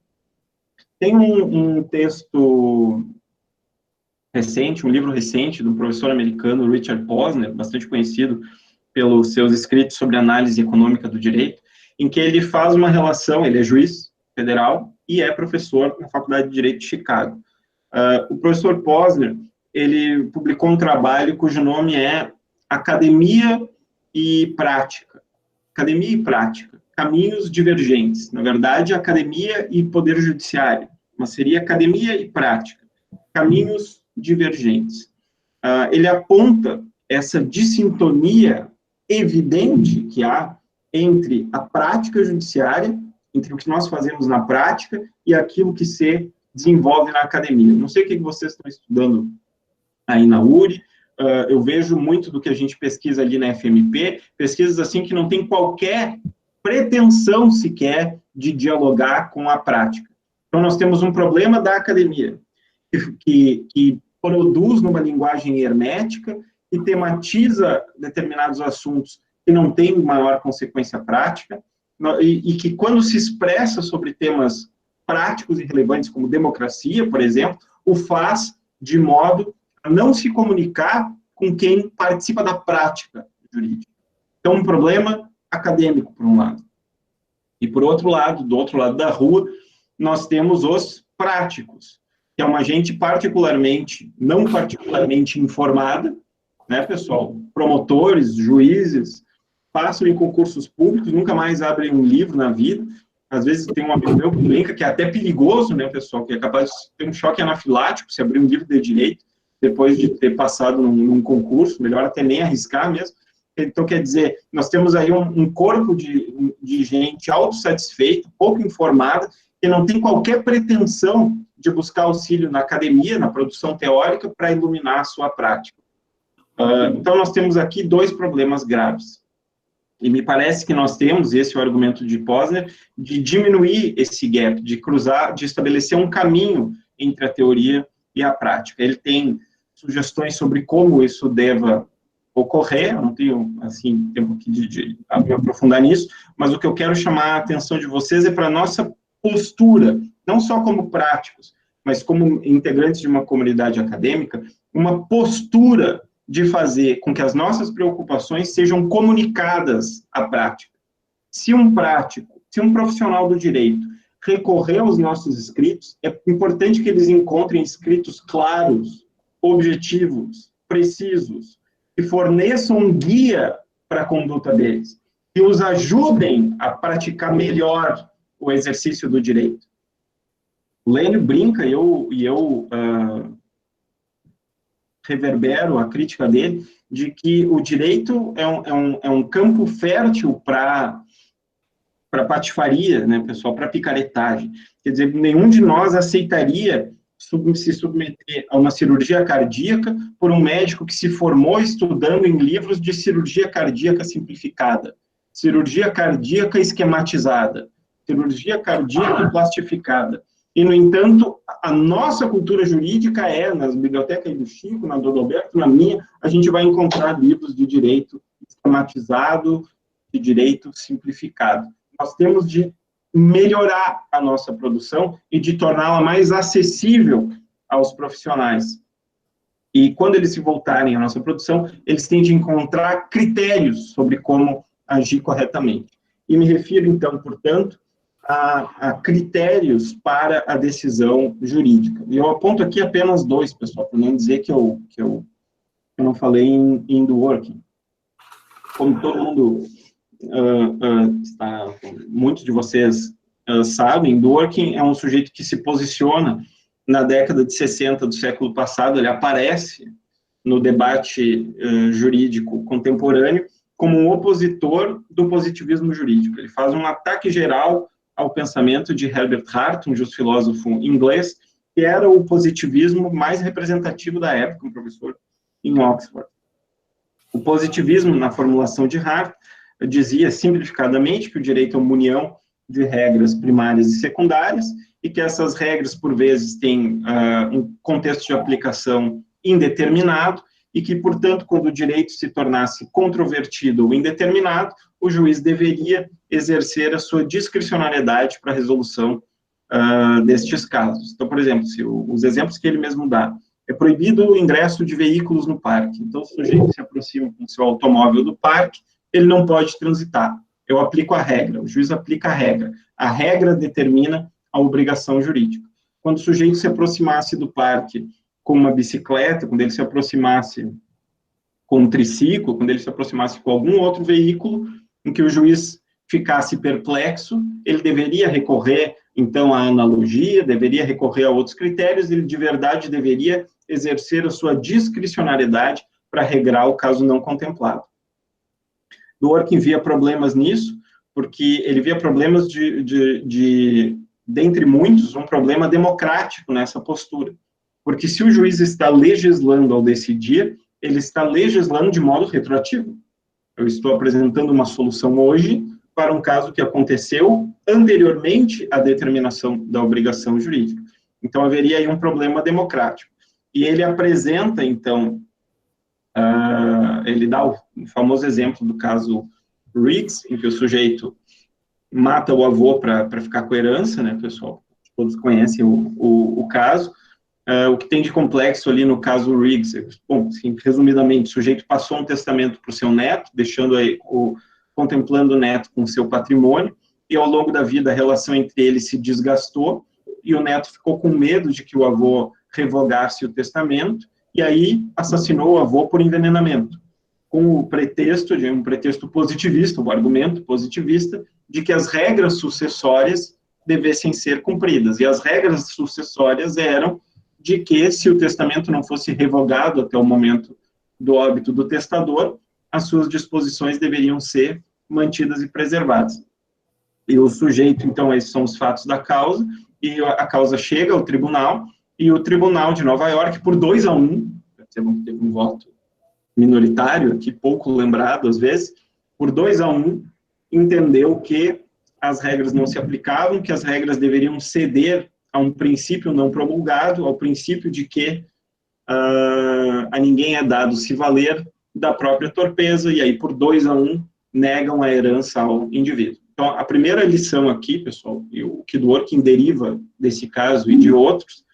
Tem um texto recente, um livro recente, do professor americano Richard Posner, bastante conhecido pelos seus escritos sobre análise econômica do direito, em que ele faz uma relação, ele é juiz federal e é professor na Faculdade de Direito de Chicago. O professor Posner, ele publicou um trabalho cujo nome é Academia e Prática. Academia e Prática, caminhos divergentes. Na verdade, academia e poder judiciário, mas seria academia e prática, caminhos divergentes. Ele aponta essa dissintonia evidente que há entre a prática judiciária, entre o que nós fazemos na prática e aquilo que se desenvolve na academia. Não sei o que vocês estão estudando aí na URI, eu vejo muito do que a gente pesquisa ali na FMP, pesquisas assim que não tem qualquer pretensão sequer de dialogar com a prática. Então, nós temos um problema da academia, que produz numa linguagem hermética e tematiza determinados assuntos que não têm maior consequência prática, e que, quando se expressa sobre temas práticos e relevantes, como democracia, por exemplo, o faz de modo a não se comunicar com quem participa da prática jurídica. Então, um problema acadêmico, por um lado. E, por outro lado, do outro lado da rua, nós temos os práticos, que é uma gente não particularmente informada, né, pessoal? Promotores, juízes, passam em concursos públicos, nunca mais abrem um livro na vida. Às vezes tem um amigo meu que brinca que é até perigoso, né, pessoal, que é capaz de ter um choque anafilático se abrir um livro de direito depois de ter passado num concurso, melhor até nem arriscar mesmo. Então, quer dizer, nós temos aí um corpo de gente autossatisfeita, pouco informada, que não tem qualquer pretensão de buscar auxílio na academia, na produção teórica, para iluminar a sua prática. Então, nós temos aqui dois problemas graves. E me parece que nós temos, esse é o argumento de Posner, de diminuir esse gap, de cruzar, de estabelecer um caminho entre a teoria e a prática. Ele tem sugestões sobre como isso deva ocorrer, eu não tenho, assim, tempo aqui de me aprofundar nisso, mas o que eu quero chamar a atenção de vocês é para a nossa postura, não só como práticos, mas como integrantes de uma comunidade acadêmica, uma postura de fazer com que as nossas preocupações sejam comunicadas à prática. Se um prático, se um profissional do direito recorrer aos nossos escritos, é importante que eles encontrem escritos claros, objetivos, precisos, que forneçam um guia para a conduta deles, que os ajudem a praticar melhor o exercício do direito. O Lênio brinca, e eu reverbero a crítica dele, de que o direito é um campo fértil para patifaria, né, pessoal, para picaretagem. Quer dizer, nenhum de nós aceitaria se submeter a uma cirurgia cardíaca por um médico que se formou estudando em livros de cirurgia cardíaca simplificada, cirurgia cardíaca esquematizada, cirurgia cardíaca plastificada. E, no entanto, a nossa cultura jurídica nas bibliotecas do Chico, na do Adalberto, na minha, a gente vai encontrar livros de direito esquematizado, de direito simplificado. Nós temos de melhorar a nossa produção e de torná-la mais acessível aos profissionais. E, quando eles se voltarem à nossa produção, eles têm de encontrar critérios sobre como agir corretamente. E me refiro, então, portanto, a critérios para a decisão jurídica. E eu aponto aqui apenas dois, pessoal, para não dizer que eu não falei em do working. Como todo mundo muitos de vocês sabem, Dworkin é um sujeito que se posiciona na década de 60 do século passado, ele aparece no debate jurídico contemporâneo como um opositor do positivismo jurídico. Ele faz um ataque geral ao pensamento de Herbert Hart, um filósofo inglês, que era o positivismo mais representativo da época, um professor em Oxford. O positivismo, na formulação de Hart, dizia simplificadamente que o direito é uma união de regras primárias e secundárias, e que essas regras, por vezes, têm um contexto de aplicação indeterminado, e que, portanto, quando o direito se tornasse controvertido ou indeterminado, o juiz deveria exercer a sua discricionariedade para a resolução destes casos. Então, por exemplo, se os exemplos que ele mesmo dá, é proibido o ingresso de veículos no parque. Então, o sujeito se aproxima com o seu automóvel do parque, ele não pode transitar. Eu aplico a regra, o juiz aplica a regra determina a obrigação jurídica. Quando o sujeito se aproximasse do parque com uma bicicleta, quando ele se aproximasse com um triciclo, quando ele se aproximasse com algum outro veículo, em que o juiz ficasse perplexo, ele deveria recorrer, então, à analogia, deveria recorrer a outros critérios, ele de verdade deveria exercer a sua discricionariedade para regrar o caso não contemplado. Dworkin via problemas nisso, porque ele via problemas dentre muitos, um problema democrático nessa postura. Porque se o juiz está legislando ao decidir, ele está legislando de modo retroativo. Eu estou apresentando uma solução hoje para um caso que aconteceu anteriormente à determinação da obrigação jurídica. Então, haveria aí um problema democrático. E ele apresenta, então, ele dá o famoso exemplo do caso Riggs, em que o sujeito mata o avô para ficar com a herança, né, pessoal? Todos conhecem o caso. O que tem de complexo ali no caso Riggs? Bom, assim, resumidamente, o sujeito passou um testamento para o seu neto, deixando aí contemplando o neto com seu patrimônio, e ao longo da vida a relação entre eles se desgastou, e o neto ficou com medo de que o avô revogasse o testamento, e aí assassinou o avô por envenenamento, com o pretexto, de um pretexto positivista, um argumento positivista, de que as regras sucessórias devessem ser cumpridas, e as regras sucessórias eram de que, se o testamento não fosse revogado até o momento do óbito do testador, as suas disposições deveriam ser mantidas e preservadas. E o sujeito, então, esses são os fatos da causa, e a causa chega ao tribunal, e o Tribunal de Nova York, por 2-1, percebam que teve um voto minoritário, aqui pouco lembrado às vezes, por 2-1, entendeu que as regras não se aplicavam, que as regras deveriam ceder a um princípio não promulgado, ao princípio de que a ninguém é dado se valer da própria torpeza, e aí por 2-1 negam a herança ao indivíduo. Então, a primeira lição aqui, pessoal, e o que Dworkin deriva desse caso e de outros,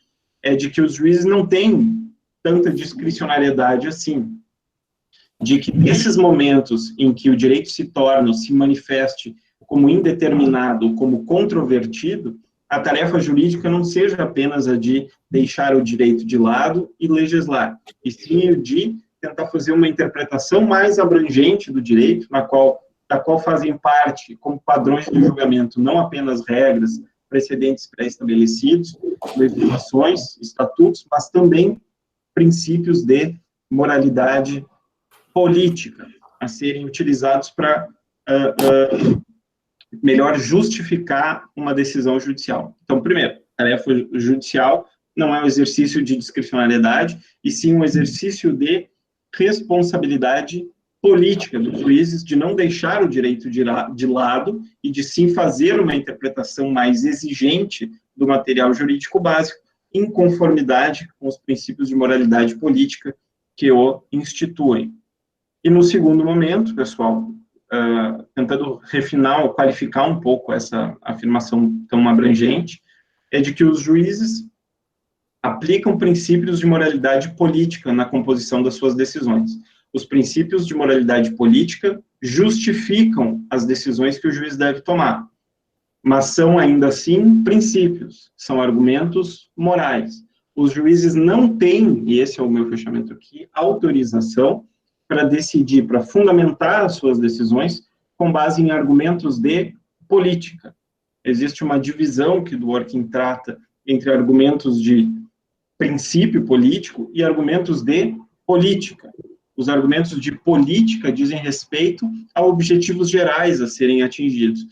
é de que os juízes não têm tanta discricionariedade assim, de que nesses momentos em que o direito se torna, se manifeste como indeterminado, como controvertido, a tarefa jurídica não seja apenas a de deixar o direito de lado e legislar, e sim o de tentar fazer uma interpretação mais abrangente do direito, da qual fazem parte, como padrões de julgamento, não apenas regras, precedentes pré-estabelecidos, legislações, estatutos, mas também princípios de moralidade política a serem utilizados para melhor justificar uma decisão judicial. Então, primeiro, a tarefa judicial não é um exercício de discricionariedade, e sim um exercício de responsabilidade política dos juízes, de não deixar o direito de lado e de sim fazer uma interpretação mais exigente do material jurídico básico, em conformidade com os princípios de moralidade política que o instituem. E no segundo momento, pessoal, tentando refinar ou qualificar um pouco essa afirmação tão abrangente, é de que os juízes aplicam princípios de moralidade política na composição das suas decisões. Os princípios de moralidade política justificam as decisões que o juiz deve tomar, mas são ainda assim princípios, são argumentos morais. Os juízes não têm, e esse é o meu fechamento aqui, autorização para decidir, para fundamentar as suas decisões com base em argumentos de política. Existe uma divisão que Dworkin trata entre argumentos de princípio político e argumentos de política. Os argumentos de política dizem respeito a objetivos gerais a serem atingidos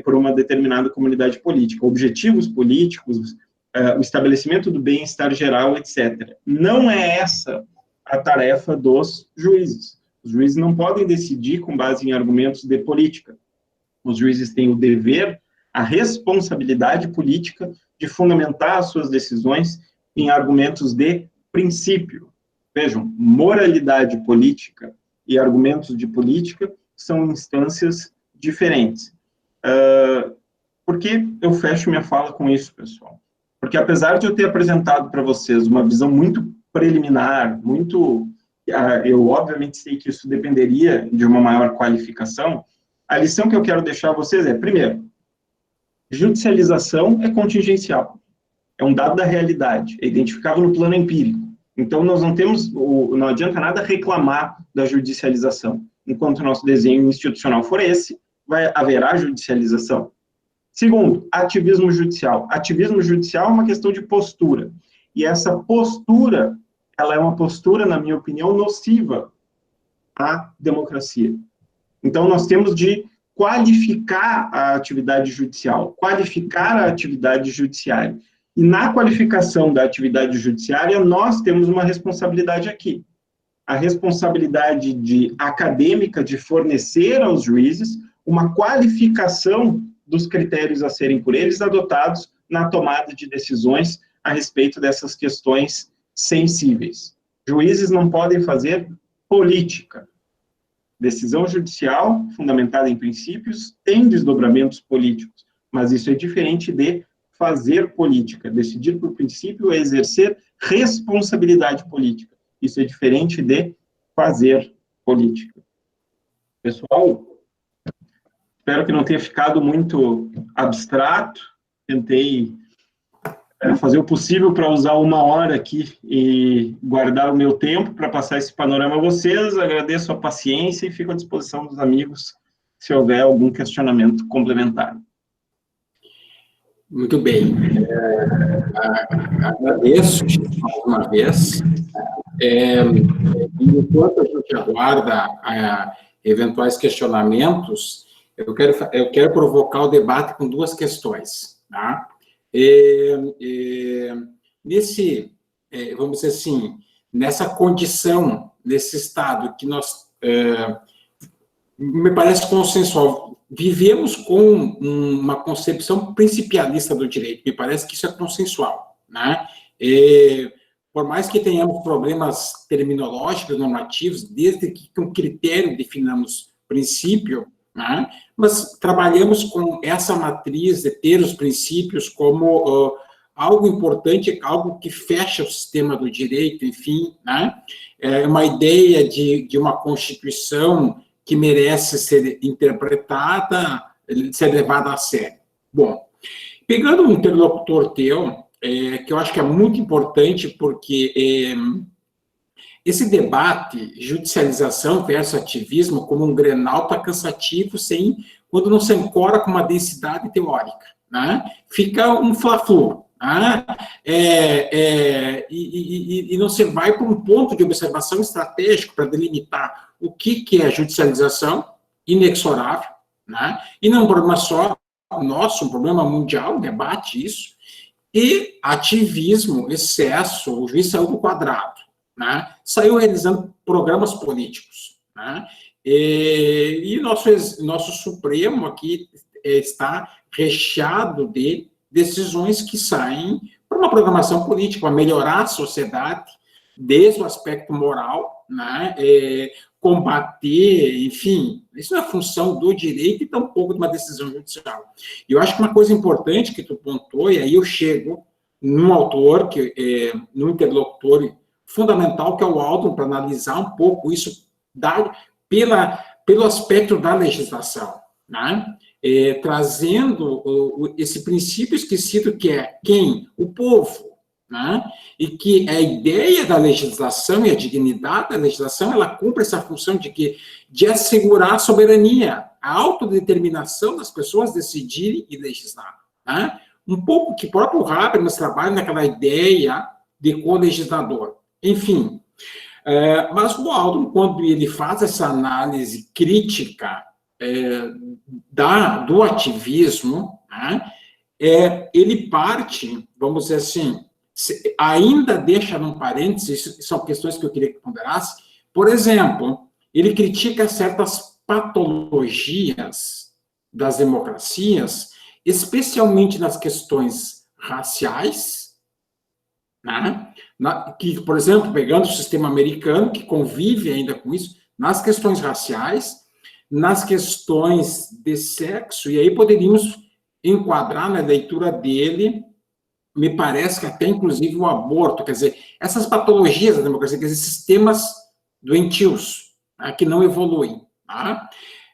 por uma determinada comunidade política, objetivos políticos, o estabelecimento do bem-estar geral, etc. Não é essa a tarefa dos juízes. Os juízes não podem decidir com base em argumentos de política. Os juízes têm o dever, a responsabilidade política de fundamentar as suas decisões em argumentos de princípio. Vejam, moralidade política e argumentos de política são instâncias diferentes. Por que eu fecho minha fala com isso, pessoal? Porque apesar de eu ter apresentado para vocês uma visão muito preliminar, eu obviamente sei que isso dependeria de uma maior qualificação, a lição que eu quero deixar a vocês é, primeiro, judicialização é contingencial, é um dado da realidade, é identificável no plano empírico. Então, nós não adianta nada reclamar da judicialização. Enquanto o nosso desenho institucional for esse, haverá judicialização. Segundo, ativismo judicial. Ativismo judicial é uma questão de postura. E essa postura, ela é uma postura, na minha opinião, nociva à democracia. Então, nós temos de qualificar a atividade judicial, qualificar a atividade judiciária. E na qualificação da atividade judiciária, nós temos uma responsabilidade aqui. A responsabilidade acadêmica de fornecer aos juízes uma qualificação dos critérios a serem por eles adotados na tomada de decisões a respeito dessas questões sensíveis. Juízes não podem fazer política. Decisão judicial, fundamentada em princípios, tem desdobramentos políticos, mas isso é diferente de fazer política. Decidir por princípio é exercer responsabilidade política. Isso é diferente de fazer política. Pessoal, espero que não tenha ficado muito abstrato. Tentei fazer o possível para usar 1 hora aqui e guardar o meu tempo para passar esse panorama a vocês. Agradeço a paciência e fico à disposição dos amigos se houver algum questionamento complementar. Muito bem. Agradeço mais uma vez. Enquanto a gente aguarda eventuais questionamentos, eu quero provocar o debate com 2 questões. Tá? Vamos dizer assim, nessa condição, nesse estado que nós, me parece consensual, vivemos com uma concepção principialista do direito, me parece que isso é consensual, né? Por mais que tenhamos problemas terminológicos, normativos, desde que com critério definamos princípio, né? Mas trabalhamos com essa matriz de ter os princípios como algo importante, algo que fecha o sistema do direito, enfim, né? Uma ideia de uma Constituição que merece ser interpretada, ser levada a sério. Bom, pegando um interlocutor teu, que eu acho que é muito importante, porque esse debate, judicialização versus ativismo, como um Grenal, está cansativo quando não se ancora com uma densidade teórica, né? Fica um fla-flu, né? E não se vai para um ponto de observação estratégico para delimitar o que é judicialização, inexorável, né? E não é um problema só nosso, um problema mundial, debate isso, e ativismo, excesso, o juiz saiu do quadrado, né? Saiu realizando programas políticos, né? E nosso Supremo aqui está recheado de decisões que saem para uma programação política, para melhorar a sociedade, desde o aspecto moral, né? Combater, enfim, isso não é função do direito e tampouco de uma decisão judicial. E eu acho que uma coisa importante que tu pontuou, e aí eu chego num autor, num interlocutor fundamental, que é o Aldrin, para analisar um pouco isso pelo aspecto da legislação, né? Trazendo esse princípio esquecido que é quem? O povo, né? E que a ideia da legislação e a dignidade da legislação, ela cumpre essa função de assegurar a soberania, a autodeterminação das pessoas decidirem e legislar, né? Um pouco que o próprio Habermas trabalha naquela ideia de co-legislador. Enfim, mas o Aldrin, quando ele faz essa análise crítica do ativismo, né, ele parte, vamos dizer assim, ainda deixa num parênteses, são questões que eu queria que ponderasse. Por exemplo, ele critica certas patologias das democracias, especialmente nas questões raciais, né? Que, por exemplo, pegando o sistema americano, que convive ainda com isso, nas questões raciais, nas questões de sexo, e aí poderíamos enquadrar na leitura dele, me parece que até, inclusive, o aborto, quer dizer, essas patologias da democracia, quer dizer, sistemas doentios, tá, que não evoluem. Tá?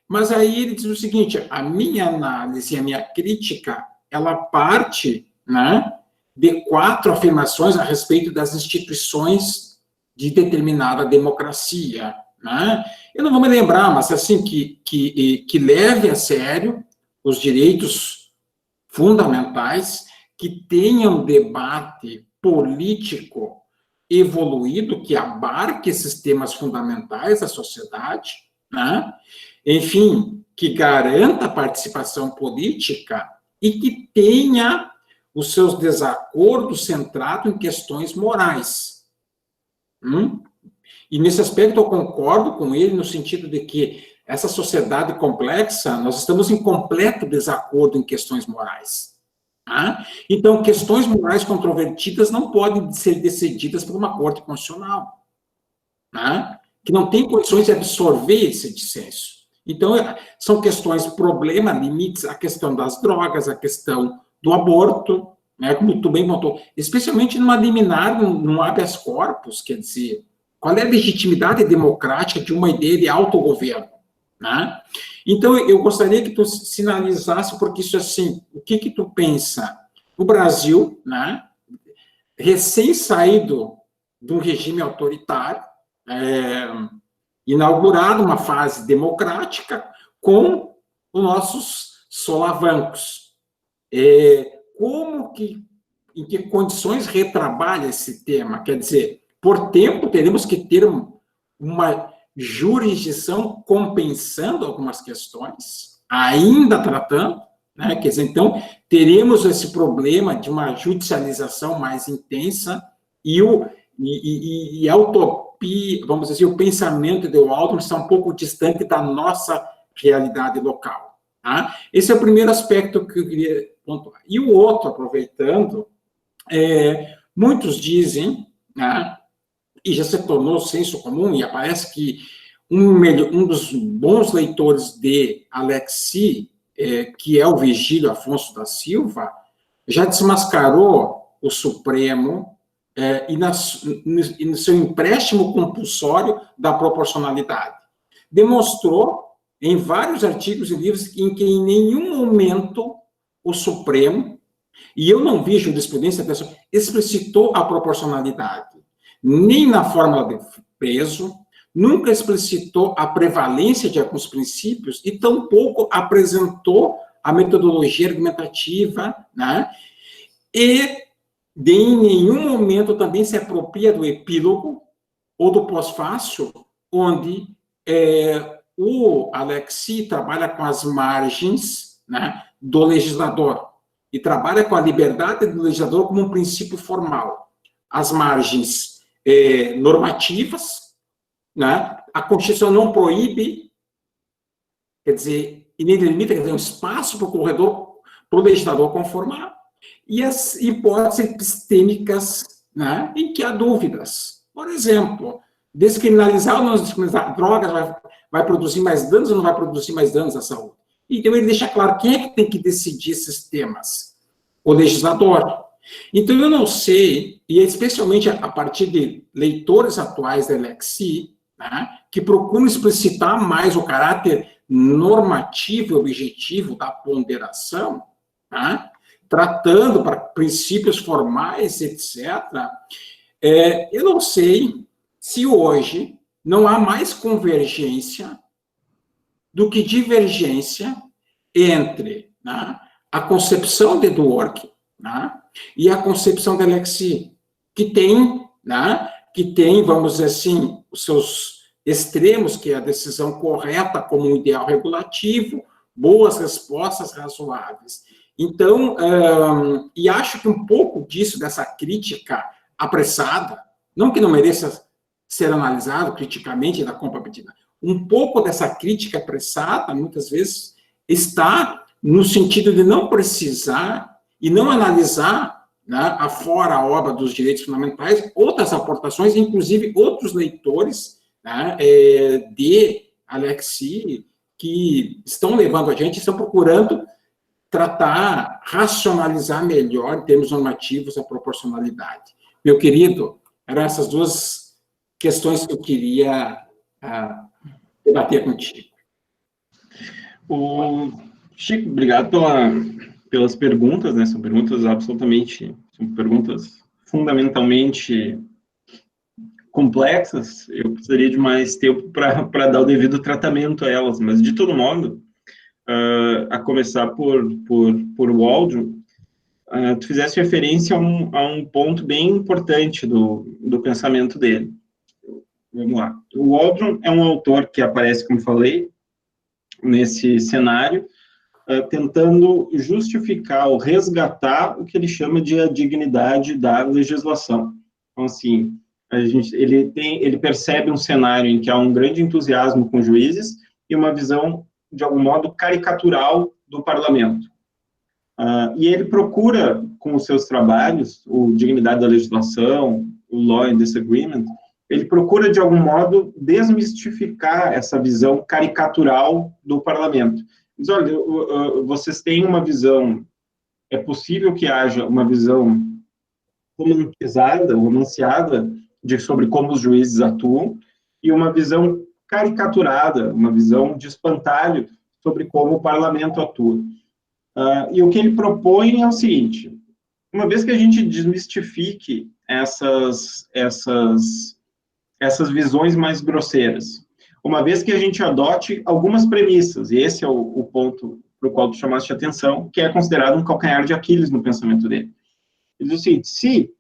Mas aí ele diz o seguinte, a minha análise, a minha crítica, ela parte, né, de 4 afirmações a respeito das instituições de determinada democracia. Né? Eu não vou me lembrar, mas assim, que leve a sério os direitos fundamentais, que tenha um debate político evoluído, que abarque esses temas fundamentais da sociedade, né? Enfim, que garanta a participação política e que tenha os seus desacordos centrados em questões morais. E nesse aspecto eu concordo com ele no sentido de que essa sociedade complexa, nós estamos em completo desacordo em questões morais. Tá? Então, questões morais controvertidas não podem ser decididas por uma corte constitucional, tá? Que não tem condições de absorver esse dissenso. Então, são questões, problema, limites, a questão das drogas, a questão do aborto, né, como tu bem contou, especialmente numa liminar, num habeas corpus, quer dizer, qual é a legitimidade democrática de uma ideia de autogoverno? Né? Então, eu gostaria que tu sinalizasse, porque isso assim, o que tu pensa? O Brasil, né, recém-saído de um regime autoritário, inaugurado uma fase democrática com os nossos solavancos. Em que condições retrabalha esse tema? Quer dizer, por tempo, teremos que ter uma jurisdição compensando algumas questões, ainda tratando, né? Quer dizer, então, teremos esse problema de uma judicialização mais intensa e a utopia, vamos dizer, o pensamento de Waldron está um pouco distante da nossa realidade local. Tá? Esse é o primeiro aspecto que eu queria pontuar. E o outro, aproveitando, muitos dizem, né, e já se tornou senso comum, e aparece que um dos bons leitores de Alexis, que é o Virgílio Afonso da Silva, já desmascarou o Supremo e no seu empréstimo compulsório da proporcionalidade. Demonstrou, em vários artigos e livros, em que em nenhum momento o Supremo, e eu não vi jurisprudência, explicitou a proporcionalidade, nem na fórmula de peso, nunca explicitou a prevalência de alguns princípios e tampouco apresentou a metodologia argumentativa, né? E em nenhum momento também se apropria do epílogo ou do pós-fácil, onde o Alexis trabalha com as margens, né, do legislador e trabalha com a liberdade do legislador como um princípio formal. As margens normativas, né? A Constituição não proíbe, quer dizer, e nem limita, quer dizer, um espaço para o corredor, para o legislador conformar, e as hipóteses epistêmicas, né, em que há dúvidas. Por exemplo, descriminalizar ou não descriminalizar drogas vai produzir mais danos ou não vai produzir mais danos à saúde? Então, ele deixa claro quem é que tem que decidir esses temas. O legislador. Então, eu não sei, e especialmente a partir de leitores atuais da Alexis, né, que procuram explicitar mais o caráter normativo e objetivo da ponderação, né, tratando para princípios formais, etc., eu não sei se hoje não há mais convergência do que divergência entre, né, a concepção de Dworkin, né, e a concepção da Alexis, que tem, né, vamos dizer assim, os seus extremos, que é a decisão correta como um ideal regulativo, boas respostas razoáveis. Então, e acho que um pouco disso, dessa crítica apressada, não que não mereça ser analisado criticamente da compatibilidade, um pouco dessa crítica apressada, muitas vezes, está no sentido de não precisar e não analisar, né, afora a obra dos direitos fundamentais, outras aportações, inclusive outros leitores, né, de Alexis, que estão levando a gente, estão procurando tratar, racionalizar melhor, em termos normativos, a proporcionalidade. Meu querido, eram essas duas questões que eu queria debater contigo. Chico, obrigado pelas perguntas, né? São perguntas fundamentalmente complexas. Eu precisaria de mais tempo para dar o devido tratamento a elas, mas, de todo modo, a começar por Waldron, tu fizeste referência a um ponto bem importante do pensamento dele. Vamos lá. O Waldron é um autor que aparece, como falei, nesse cenário, tentando justificar ou resgatar o que ele chama de a dignidade da legislação. Então, assim, ele percebe um cenário em que há um grande entusiasmo com juízes e uma visão, de algum modo, caricatural do parlamento. E ele procura, com os seus trabalhos, o Dignidade da Legislação, o Law and Disagreement, ele procura, de algum modo, desmistificar essa visão caricatural do parlamento. Diz, olha, vocês têm uma visão, é possível que haja uma visão romantizada, romanceada, sobre como os juízes atuam, e uma visão caricaturada, uma visão de espantalho sobre como o parlamento atua. E o que ele propõe é o seguinte: uma vez que a gente desmistifique essas visões mais grosseiras, uma vez que a gente adote algumas premissas, e esse é o ponto para o qual tu chamaste a atenção, que é considerado um calcanhar de Aquiles no pensamento dele. Ele diz o seguinte: se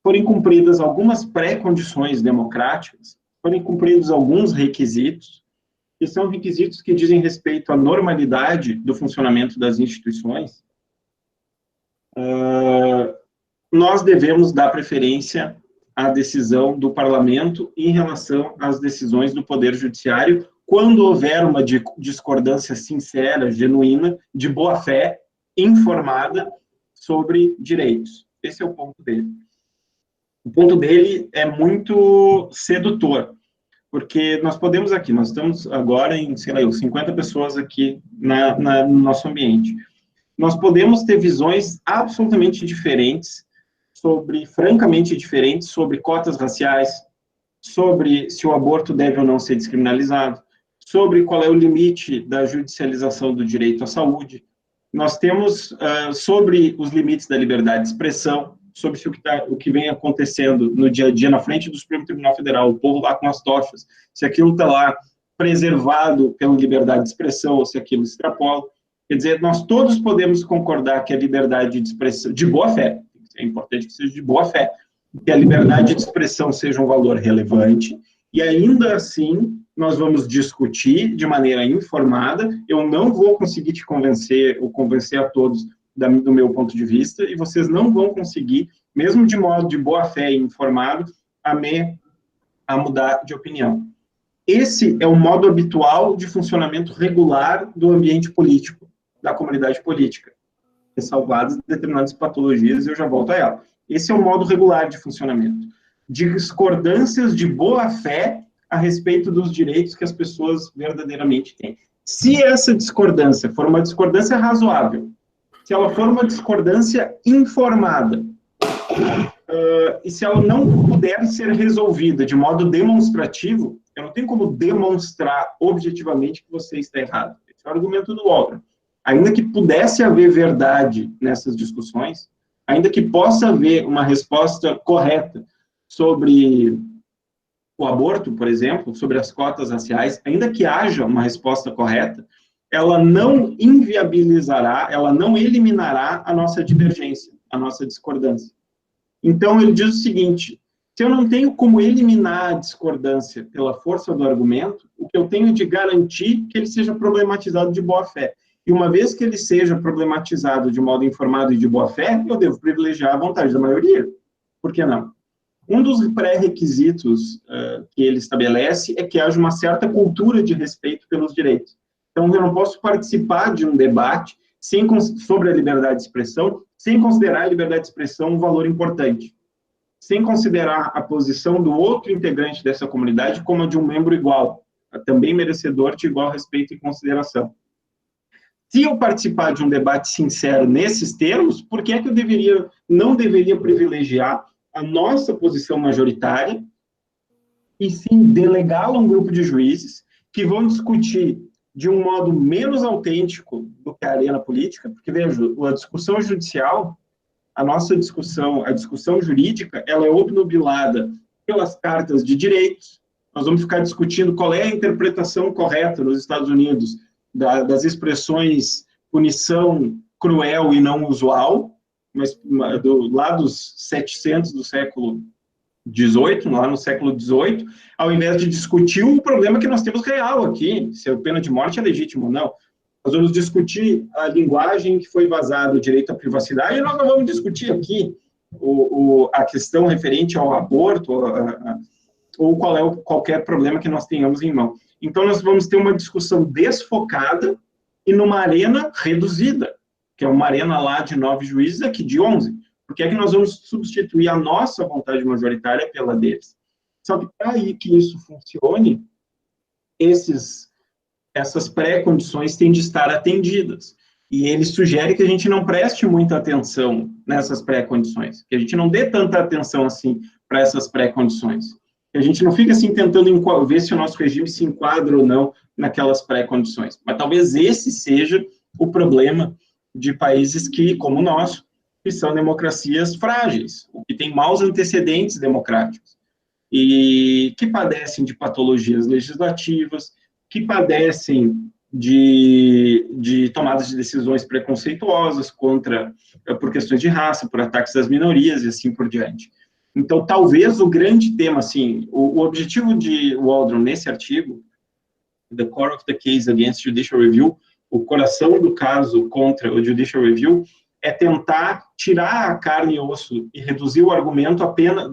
forem cumpridas algumas pré-condições democráticas, forem cumpridos alguns requisitos, que são requisitos que dizem respeito à normalidade do funcionamento das instituições, nós devemos dar preferência à decisão do parlamento em relação às decisões do Poder Judiciário, quando houver uma discordância sincera, genuína, de boa-fé, informada sobre direitos. Esse é o ponto dele. O ponto dele é muito sedutor, porque nós estamos agora em, 50 pessoas aqui no nosso ambiente. Nós podemos ter visões absolutamente diferentes, francamente diferentes, sobre cotas raciais, sobre se o aborto deve ou não ser descriminalizado, sobre qual é o limite da judicialização do direito à saúde. Nós temos sobre os limites da liberdade de expressão, sobre o que vem acontecendo no dia a dia na frente do Supremo Tribunal Federal, o povo lá com as tochas, se aquilo está lá preservado pela liberdade de expressão ou se aquilo extrapola. Quer dizer, nós todos podemos concordar que a liberdade de expressão, de boa-fé, é importante que seja de boa-fé, que a liberdade de expressão seja um valor relevante, e ainda assim nós vamos discutir de maneira informada. Eu não vou conseguir te convencer ou convencer a todos do meu ponto de vista, e vocês não vão conseguir, mesmo de modo de boa-fé e informado, a mudar de opinião. Esse é o modo habitual de funcionamento regular do ambiente político, da comunidade política, ressalvadas determinadas patologias, e eu já volto a ela. Esse é o modo regular de funcionamento. Discordâncias de boa-fé a respeito dos direitos que as pessoas verdadeiramente têm. Se essa discordância for uma discordância razoável, se ela for uma discordância informada, e se ela não puder ser resolvida de modo demonstrativo, eu não tenho como demonstrar objetivamente que você está errado. Esse é o argumento do Waldron. Ainda que pudesse haver verdade nessas discussões, ainda que possa haver uma resposta correta sobre o aborto, por exemplo, sobre as cotas raciais, ainda que haja uma resposta correta, ela não inviabilizará, ela não eliminará a nossa divergência, a nossa discordância. Então, ele diz o seguinte: se eu não tenho como eliminar a discordância pela força do argumento, o que eu tenho de garantir que ele seja problematizado de boa-fé. E uma vez que ele seja problematizado de modo informado e de boa-fé, eu devo privilegiar a vontade da maioria. Por que não? Um dos pré-requisitos que ele estabelece é que haja uma certa cultura de respeito pelos direitos. Então, eu não posso participar de um debate sobre a liberdade de expressão sem considerar a liberdade de expressão um valor importante, sem considerar a posição do outro integrante dessa comunidade como a de um membro igual, também merecedor de igual respeito e consideração. Se eu participar de um debate sincero nesses termos, por que é que eu não deveria privilegiar a nossa posição majoritária e sim delegá-la a um grupo de juízes que vão discutir de um modo menos autêntico do que a arena política? Porque, veja, a discussão judicial, a discussão jurídica, ela é obnubilada pelas cartas de direitos. Nós vamos ficar discutindo qual é a interpretação correta nos Estados Unidos das expressões punição cruel e não usual, mas lá dos 700 do século XVIII, lá no século XVIII, ao invés de discutir o problema que nós temos real aqui, se a pena de morte é legítima ou não. Nós vamos discutir a linguagem que foi vazada, o direito à privacidade, e nós não vamos discutir aqui a questão referente ao aborto, ou qualquer problema que nós tenhamos em mão. Então, nós vamos ter uma discussão desfocada e numa arena reduzida, que é uma arena lá de 9 juízes, aqui de 11. Por que é que nós vamos substituir a nossa vontade majoritária pela deles? Só que para que isso funcione, essas pré-condições têm de estar atendidas. E ele sugere que a gente não preste muita atenção nessas pré-condições, que a gente não dê tanta atenção assim para essas pré-condições. Que a gente não fica assim tentando ver se o nosso regime se enquadra ou não naquelas pré-condições. Mas talvez esse seja o problema de países como o nosso, que são democracias frágeis, que têm maus antecedentes democráticos, e que padecem de patologias legislativas, que padecem de tomadas de decisões preconceituosas por questões de raça, por ataques às minorias e assim por diante. Então, talvez o grande tema, assim, o objetivo de Waldron nesse artigo, The Core of the Case Against Judicial Review, o coração do caso contra o Judicial Review, é tentar tirar a carne e osso e reduzir o argumento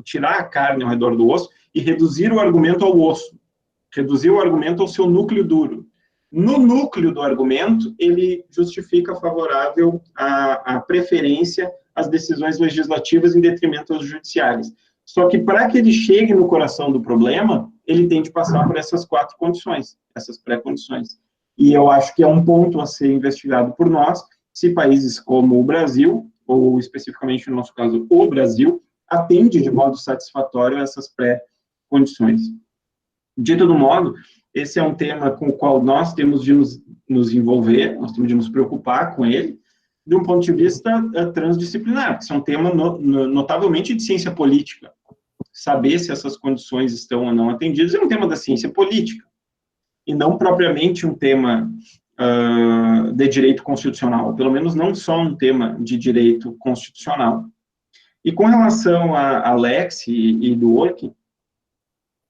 tirar a carne ao redor do osso e reduzir o argumento ao osso, reduzir o argumento ao seu núcleo duro. No núcleo do argumento, ele justifica favorável a preferência às decisões legislativas em detrimento aos judiciários. Só que para que ele chegue no coração do problema, ele tem de passar por essas 4 condições, essas pré-condições. E eu acho que é um ponto a ser investigado por nós, se países como o Brasil, ou especificamente no nosso caso, o Brasil, atende de modo satisfatório a essas pré-condições. De todo modo, esse é um tema com o qual nós temos de nos envolver, nós temos de nos preocupar com ele, de um ponto de vista transdisciplinar, que é um tema notavelmente de ciência política. Saber se essas condições estão ou não atendidas é um tema da ciência política, e não propriamente um tema de direito constitucional, pelo menos não só um tema de direito constitucional. E com relação a Lex e Dworkin,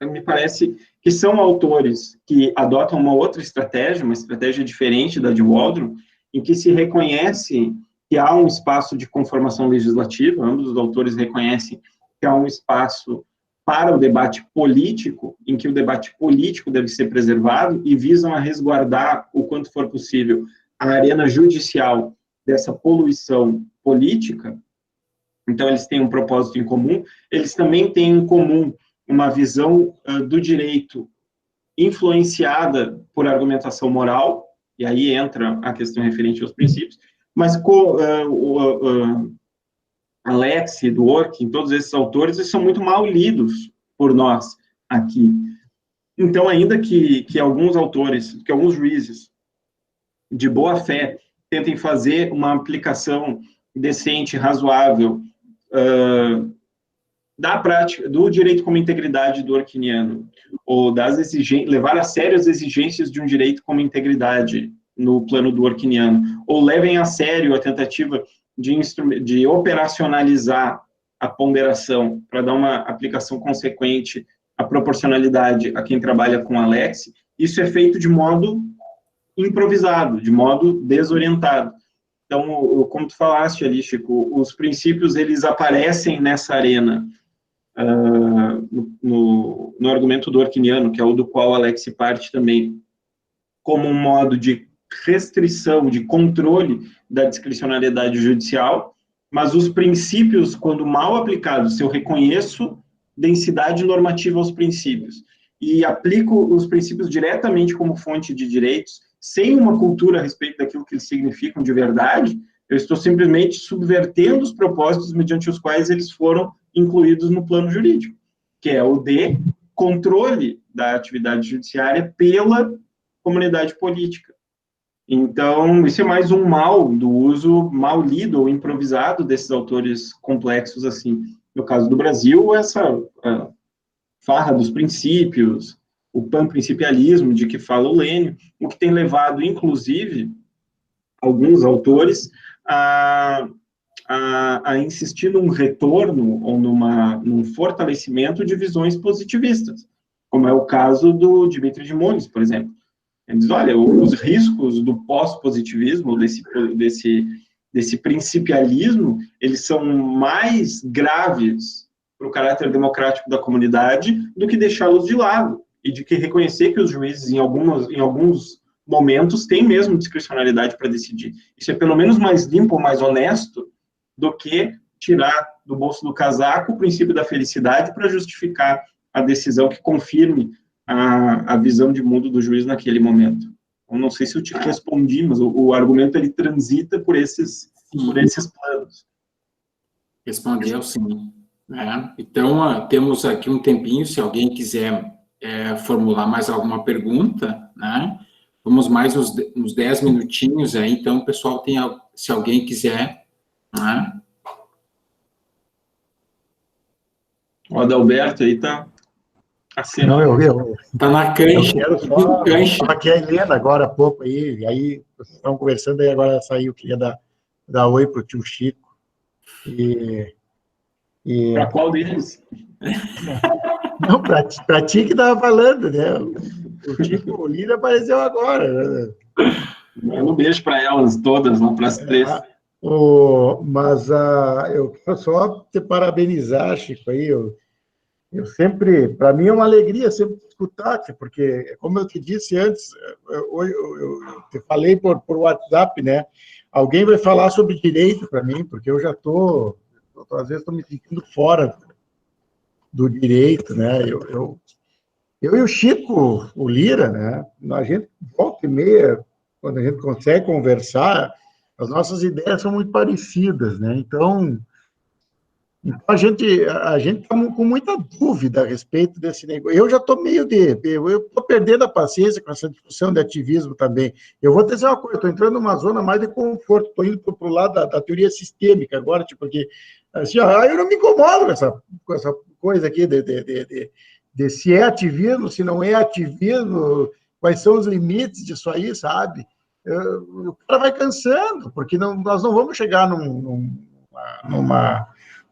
me parece que são autores que adotam uma outra estratégia, uma estratégia diferente da de Waldron, em que se reconhece que há um espaço de conformação legislativa, ambos os autores reconhecem que há um espaço para o debate político, em que o debate político deve ser preservado, e visam a resguardar, o quanto for possível, a arena judicial dessa poluição política. Então, eles têm um propósito em comum, eles também têm em comum uma visão do direito influenciada por argumentação moral, e aí entra a questão referente aos princípios, mas Alex, Dworkin, todos esses autores, eles são muito mal lidos por nós aqui. Então, ainda que alguns autores, que alguns juízes de boa fé tentem fazer uma aplicação decente, razoável, da prática, do direito como integridade dworkiniano, ou levar a sério as exigências de um direito como integridade no plano dworkiniano, ou levem a sério a tentativa de operacionalizar a ponderação para dar uma aplicação consequente à proporcionalidade a quem trabalha com Alex, isso é feito de modo improvisado, de modo desorientado. Então, como tu falaste ali, Chico, os princípios, eles aparecem nessa arena, no argumento dworkiniano, que é o do qual Alex parte também, como um modo de restrição, de controle da discricionariedade judicial, mas os princípios, quando mal aplicados, se eu reconheço densidade normativa aos princípios e aplico os princípios diretamente como fonte de direitos, sem uma cultura a respeito daquilo que eles significam de verdade, eu estou simplesmente subvertendo os propósitos mediante os quais eles foram incluídos no plano jurídico, que é o de controle da atividade judiciária pela comunidade política. Então, isso é mais um mal do uso mal lido ou improvisado desses autores complexos, assim. No caso do Brasil, essa farra dos princípios, o panprincipialismo de que fala o Lênio, o que tem levado, inclusive, alguns autores a insistir num retorno ou num fortalecimento de visões positivistas, como é o caso do Dmitry Dimonis, por exemplo. Ele diz, olha, os riscos do pós-positivismo, desse principialismo, eles são mais graves para o caráter democrático da comunidade do que deixá-los de lado, e de que reconhecer que os juízes, em alguns momentos, têm mesmo discricionalidade para decidir. Isso é pelo menos mais limpo, mais honesto, do que tirar do bolso do casaco o princípio da felicidade para justificar a decisão que confirme a visão de mundo do juiz naquele momento. Eu não sei se eu te respondi, mas o argumento ele transita por esses planos. Respondeu, sim. Então, temos aqui um tempinho, se alguém quiser formular mais alguma pergunta, né? Vamos mais uns 10 minutinhos aí, então, pessoal, se alguém quiser, né? O Adalberto aí tá... Não, eu tá na cancha. Eu quero só falar que a Helena agora há pouco aí vocês estão conversando, aí agora saiu, queria dar oi pro tio Chico. Para qual deles? Não, para ti que estava falando, né? O Chico Lira apareceu agora. Né? Um beijo para elas todas, lá para as três. Mas eu quero só te parabenizar, Chico, aí, eu sempre, para mim é uma alegria sempre escutar-te, porque, como eu te disse antes, eu te falei por WhatsApp, né? Alguém vai falar sobre direito para mim, porque eu já às vezes estou me sentindo fora do direito, né? Eu e o Chico, o Lira, né? A gente, volta e meia, quando a gente consegue conversar, as nossas ideias são muito parecidas, né? Então a gente está com muita dúvida a respeito desse negócio. Eu já estou eu estou perdendo a paciência com essa discussão de ativismo também. Eu vou te dizer uma coisa, estou entrando numa zona mais de conforto, estou indo para o lado da teoria sistêmica agora, tipo, porque assim, eu não me incomodo com essa coisa aqui de se é ativismo, se não é ativismo, quais são os limites disso aí, sabe? O cara vai cansando, porque nós não vamos chegar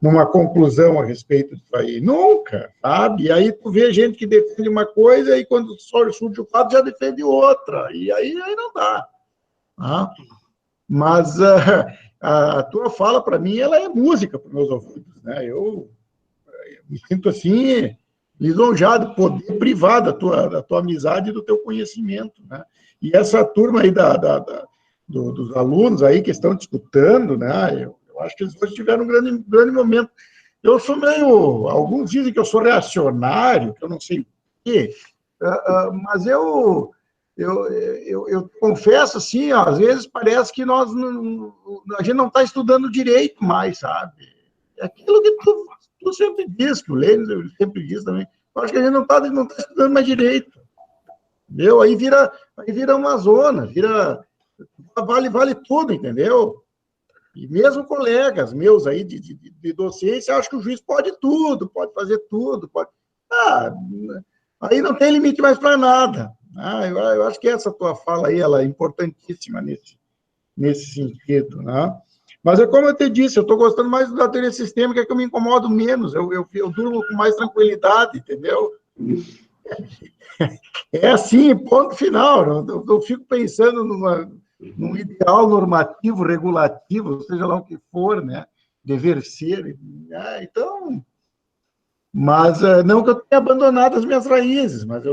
numa conclusão a respeito disso aí. Nunca, sabe? E aí tu vê gente que defende uma coisa e quando surge o fato já defende outra. E aí não dá. Tá? Mas a tua fala, para mim, ela é música para os meus ouvidos. Né? Eu me sinto assim, lisonjeado, poder privar da tua amizade e do teu conhecimento. Né? E essa turma aí dos alunos aí que estão disputando, né? Eu acho que eles hoje tiveram um grande momento. Eu sou alguns dizem que eu sou reacionário, que eu não sei o quê, mas eu confesso, assim, às vezes parece que a gente não está estudando direito mais, sabe? É aquilo que tu sempre diz, que o Lênin sempre diz também. Eu acho que a gente não está estudando mais direito. Entendeu? Aí vira uma zona, vale tudo, entendeu? E mesmo colegas meus aí de docência, acho que o juiz pode tudo, pode fazer tudo, pode... aí não tem limite mais para nada. Eu acho que essa tua fala aí, ela é importantíssima nesse sentido, né? Mas é como eu te disse, eu estou gostando mais da teoria sistêmica, que eu me incomodo menos, eu durmo com mais tranquilidade, entendeu? É assim, ponto final. Eu fico pensando num ideal normativo, regulativo, seja lá o que for, né? Dever ser. Então, mas não que eu tenha abandonado as minhas raízes, mas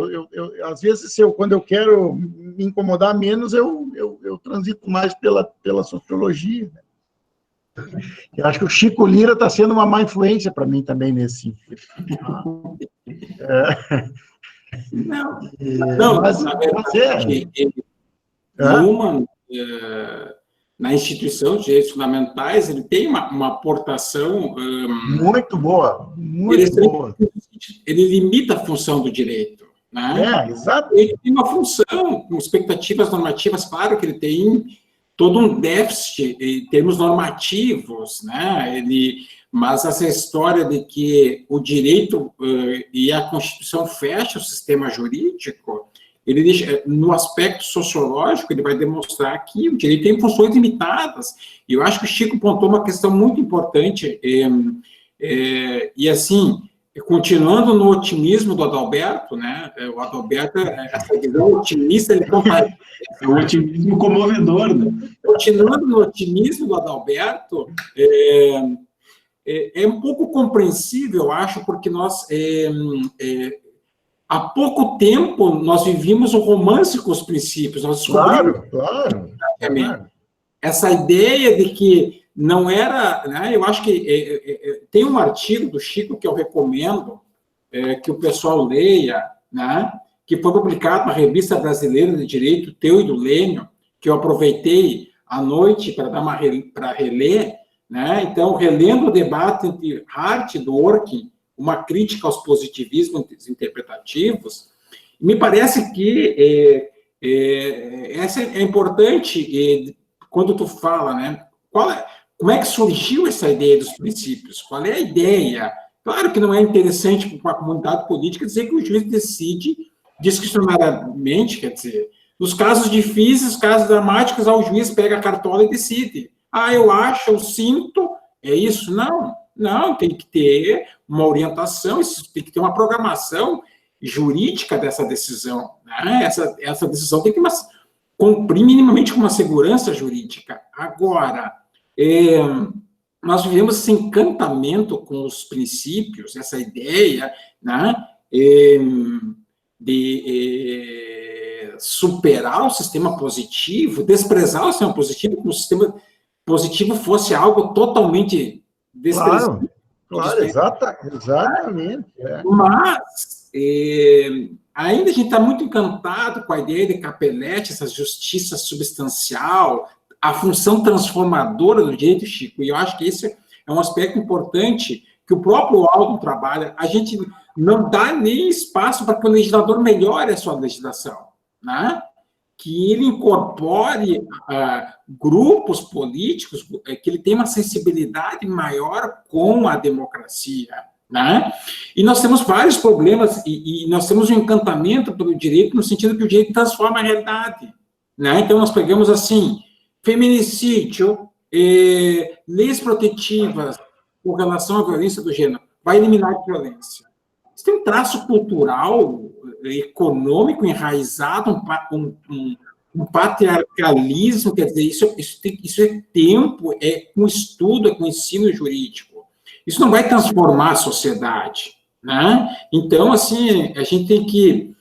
às vezes, quando eu quero me incomodar menos, eu transito mais pela sociologia. Né? Eu acho que o Chico Lira está sendo uma má influência para mim também nesse sentido. Não, mas Luhmann, na instituição de direitos fundamentais, ele tem uma aportação muito boa, muito boa. Ele limita a função do direito, né? Exato. Ele tem uma função, com expectativas normativas, claro que ele tem todo um déficit em termos normativos, né? Mas essa história de que o direito e a Constituição fecham o sistema jurídico, ele deixa, no aspecto sociológico, ele vai demonstrar que o direito tem funções limitadas. E eu acho que o Chico pontuou uma questão muito importante, e assim, continuando no otimismo do Adalberto, né? O Adalberto, essa visão otimista, ele compara. É um otimismo comovedor, né? Continuando no otimismo do Adalberto, é um pouco compreensível, eu acho, porque nós, há pouco tempo, nós vivíamos um romance com os princípios. Nós descobrimos, claro. Essa ideia de que não era, né, eu acho que tem um artigo do Chico que eu recomendo que o pessoal leia, né, que foi publicado na Revista Brasileira de Direito, teu e do Lênio, que eu aproveitei à noite para reler, né? Então, relendo o debate entre Hart e Dworkin, uma crítica aos positivismos interpretativos, me parece que essa é importante quando tu fala, né? Como é que surgiu essa ideia dos princípios? Qual é a ideia? Claro que não é interessante para a comunidade política dizer que o juiz decide discricionariamente, quer dizer, nos casos difíceis, casos dramáticos, o juiz pega a cartola e decide. Eu acho, eu sinto, é isso? Não, tem que ter uma orientação, tem que ter uma programação jurídica dessa decisão, né? Essa decisão tem que cumprir minimamente com uma segurança jurídica. Agora, nós vivemos esse encantamento com os princípios, essa ideia, né, de superar o sistema positivo, desprezar o sistema positivo, como se o sistema positivo fosse algo totalmente desprezível. Claro, exatamente. Mas ainda a gente está muito encantado com a ideia de Capelletti, essa justiça substancial, a função transformadora do direito, Chico, e eu acho que esse é um aspecto importante que o próprio Aldo trabalha. A gente não dá nem espaço para que o legislador melhore a sua legislação, né? Que ele incorpore grupos políticos, que ele tenha uma sensibilidade maior com a democracia, né? E nós temos vários problemas, e nós temos um encantamento pelo direito, no sentido que o direito transforma a realidade, né? Então, nós pegamos, assim, feminicídio, leis protetivas com relação à violência do gênero, vai eliminar a violência. Isso tem um traço cultural, econômico enraizado, um patriarcalismo, quer dizer, isso é tempo, é com estudo, é com ensino jurídico. Isso não vai transformar a sociedade, né? Então, assim, a gente tem que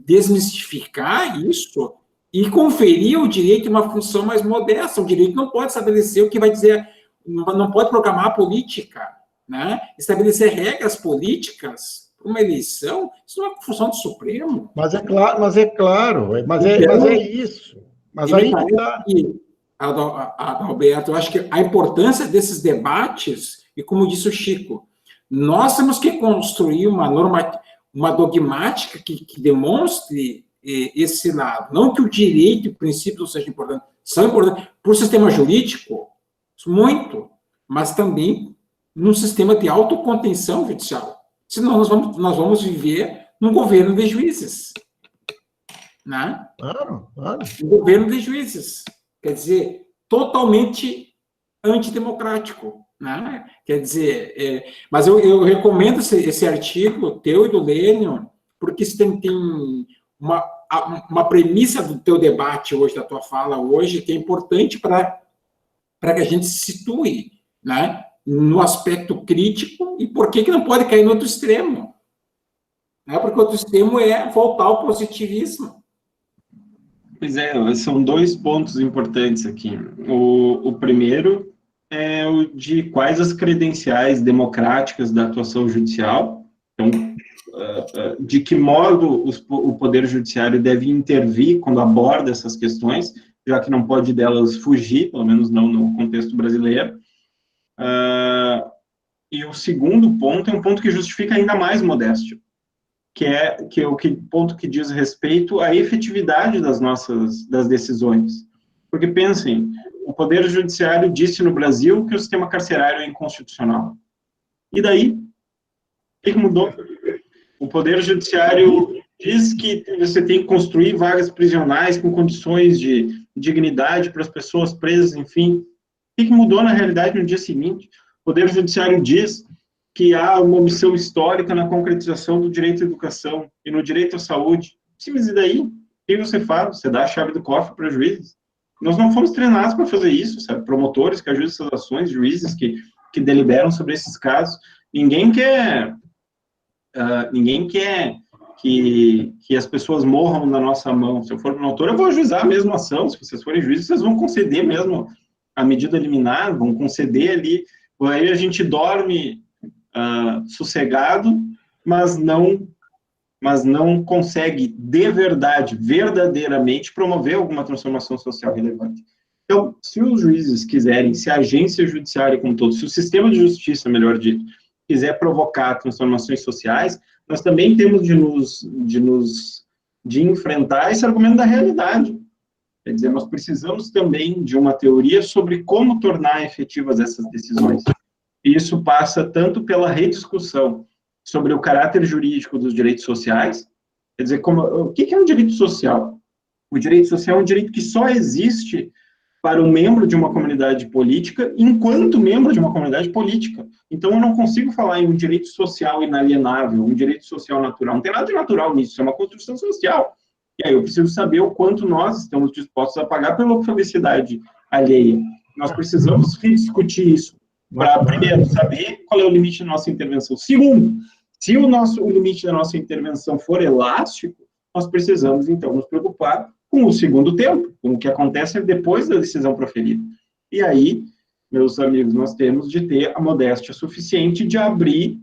desmistificar isso e conferir ao direito uma função mais modesta. O direito não pode estabelecer o que vai dizer, não pode programar a política, né? Estabelecer regras políticas para uma eleição, isso não é função do Supremo. Mas é isso. Mas aí está. Adalberto, eu acho que a importância desses debates, e como disse o Chico, nós temos que construir uma dogmática que demonstre esse lado. Não que o direito e o princípio não sejam importantes, são importantes para o sistema jurídico, muito, mas também num sistema de autocontenção judicial. Senão nós vamos viver num governo de juízes. Né? Claro. Um governo de juízes. Quer dizer, totalmente antidemocrático. Né? Quer dizer, mas eu recomendo esse artigo teu e do Lênio, porque isso tem uma premissa do teu debate hoje, da tua fala hoje, que é importante para que a gente se situe, né, no aspecto crítico, e por que não pode cair no outro extremo? Né? Porque o outro extremo é voltar ao positivismo. Pois são dois pontos importantes aqui. O primeiro o de quais as credenciais democráticas da atuação judicial. Então, de que modo o Poder Judiciário deve intervir quando aborda essas questões, já que não pode delas fugir, pelo menos não no contexto brasileiro. E o segundo ponto é um ponto que justifica ainda mais modéstia, que é o ponto que diz respeito à efetividade das decisões. Porque, pensem, o Poder Judiciário disse no Brasil que o sistema carcerário é inconstitucional. E daí? O que mudou? O Poder Judiciário diz que você tem que construir vagas prisionais com condições de dignidade para as pessoas presas, enfim. O que mudou na realidade no dia seguinte? O Poder Judiciário diz que há uma omissão histórica na concretização do direito à educação e no direito à saúde. Sim, mas e daí? O que você faz? Você dá a chave do cofre para juízes? Nós não fomos treinados para fazer isso, sabe? Promotores que ajudam essas ações, juízes que deliberam sobre esses casos. Ninguém quer que as pessoas morram na nossa mão. Se eu for promotor, eu vou ajuizar a mesma ação. Se vocês forem juízes, vocês vão conceder mesmo a medida liminar, vão conceder ali. Aí a gente dorme sossegado, mas não consegue, de verdade, verdadeiramente, promover alguma transformação social relevante. Então, se os juízes quiserem, se a agência judiciária como todo, se o sistema de justiça, melhor dito, quiser provocar transformações sociais, nós também temos de enfrentar esse argumento da realidade. Quer dizer, nós precisamos também de uma teoria sobre como tornar efetivas essas decisões. E isso passa tanto pela rediscussão sobre o caráter jurídico dos direitos sociais, quer dizer, o que é um direito social? O direito social é um direito que só existe para um membro de uma comunidade política enquanto membro de uma comunidade política. Então, eu não consigo falar em um direito social inalienável, um direito social natural. Não tem nada de natural nisso, isso é uma construção social. E aí eu preciso saber o quanto nós estamos dispostos a pagar pela felicidade alheia. Nós precisamos rediscutir isso para, primeiro, saber qual é o limite da nossa intervenção. Segundo, se o limite da nossa intervenção for elástico, nós precisamos, então, nos preocupar com o segundo tempo, com o que acontece depois da decisão proferida. E aí, meus amigos, nós temos de ter a modéstia suficiente de abrir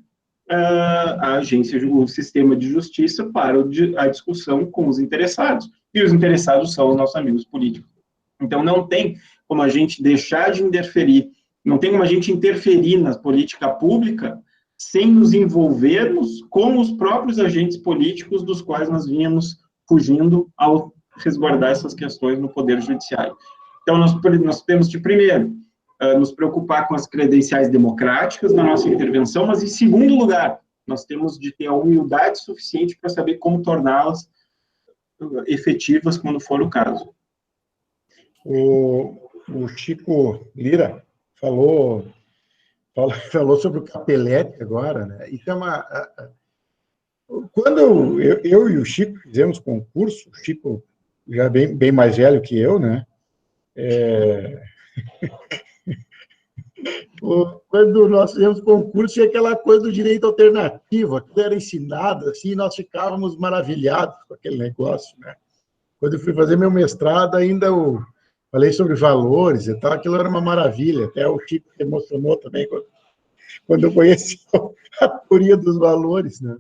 a agência, o sistema de justiça para a discussão com os interessados. E os interessados são os nossos amigos políticos. Então, não tem como a gente deixar de interferir, não tem como a gente interferir na política pública sem nos envolvermos com os próprios agentes políticos dos quais nós vínhamos fugindo ao resguardar essas questões no Poder Judiciário. Então, nós temos de, primeiro, nos preocupar com as credenciais democráticas da nossa intervenção, mas, em segundo lugar, nós temos de ter a humildade suficiente para saber como torná-las efetivas quando for o caso. O Chico Lira falou sobre o Capelletti agora, né? Isso é quando eu e o Chico fizemos concurso, o Chico já bem mais velho que eu, né? Quando nós fizemos concurso, tinha aquela coisa do direito alternativo, aquilo era ensinado, assim, nós ficávamos maravilhados com aquele negócio, né? Quando eu fui fazer meu mestrado, ainda falei sobre valores e tal, aquilo era uma maravilha, até o Chico se emocionou também quando eu conheci a teoria dos valores, né?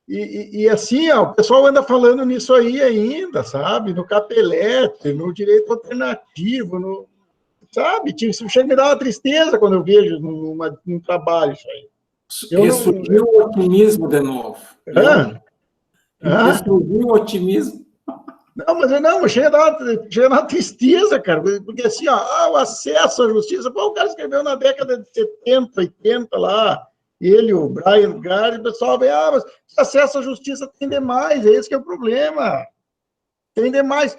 E assim, o pessoal anda falando nisso aí ainda, sabe? No Capelletti, no direito alternativo, sabe? Chega a me dar uma tristeza quando eu vejo num trabalho isso aí. Ressurgiu o otimismo de novo. Ressurgiu o otimismo. Mas chega a dar uma tristeza, cara, porque assim, o acesso à justiça, o cara escreveu na década de 70, 80 lá, ele, o Brian Gary, o pessoal vê, mas acesso à justiça tem demais, é esse que é o problema. Tem demais.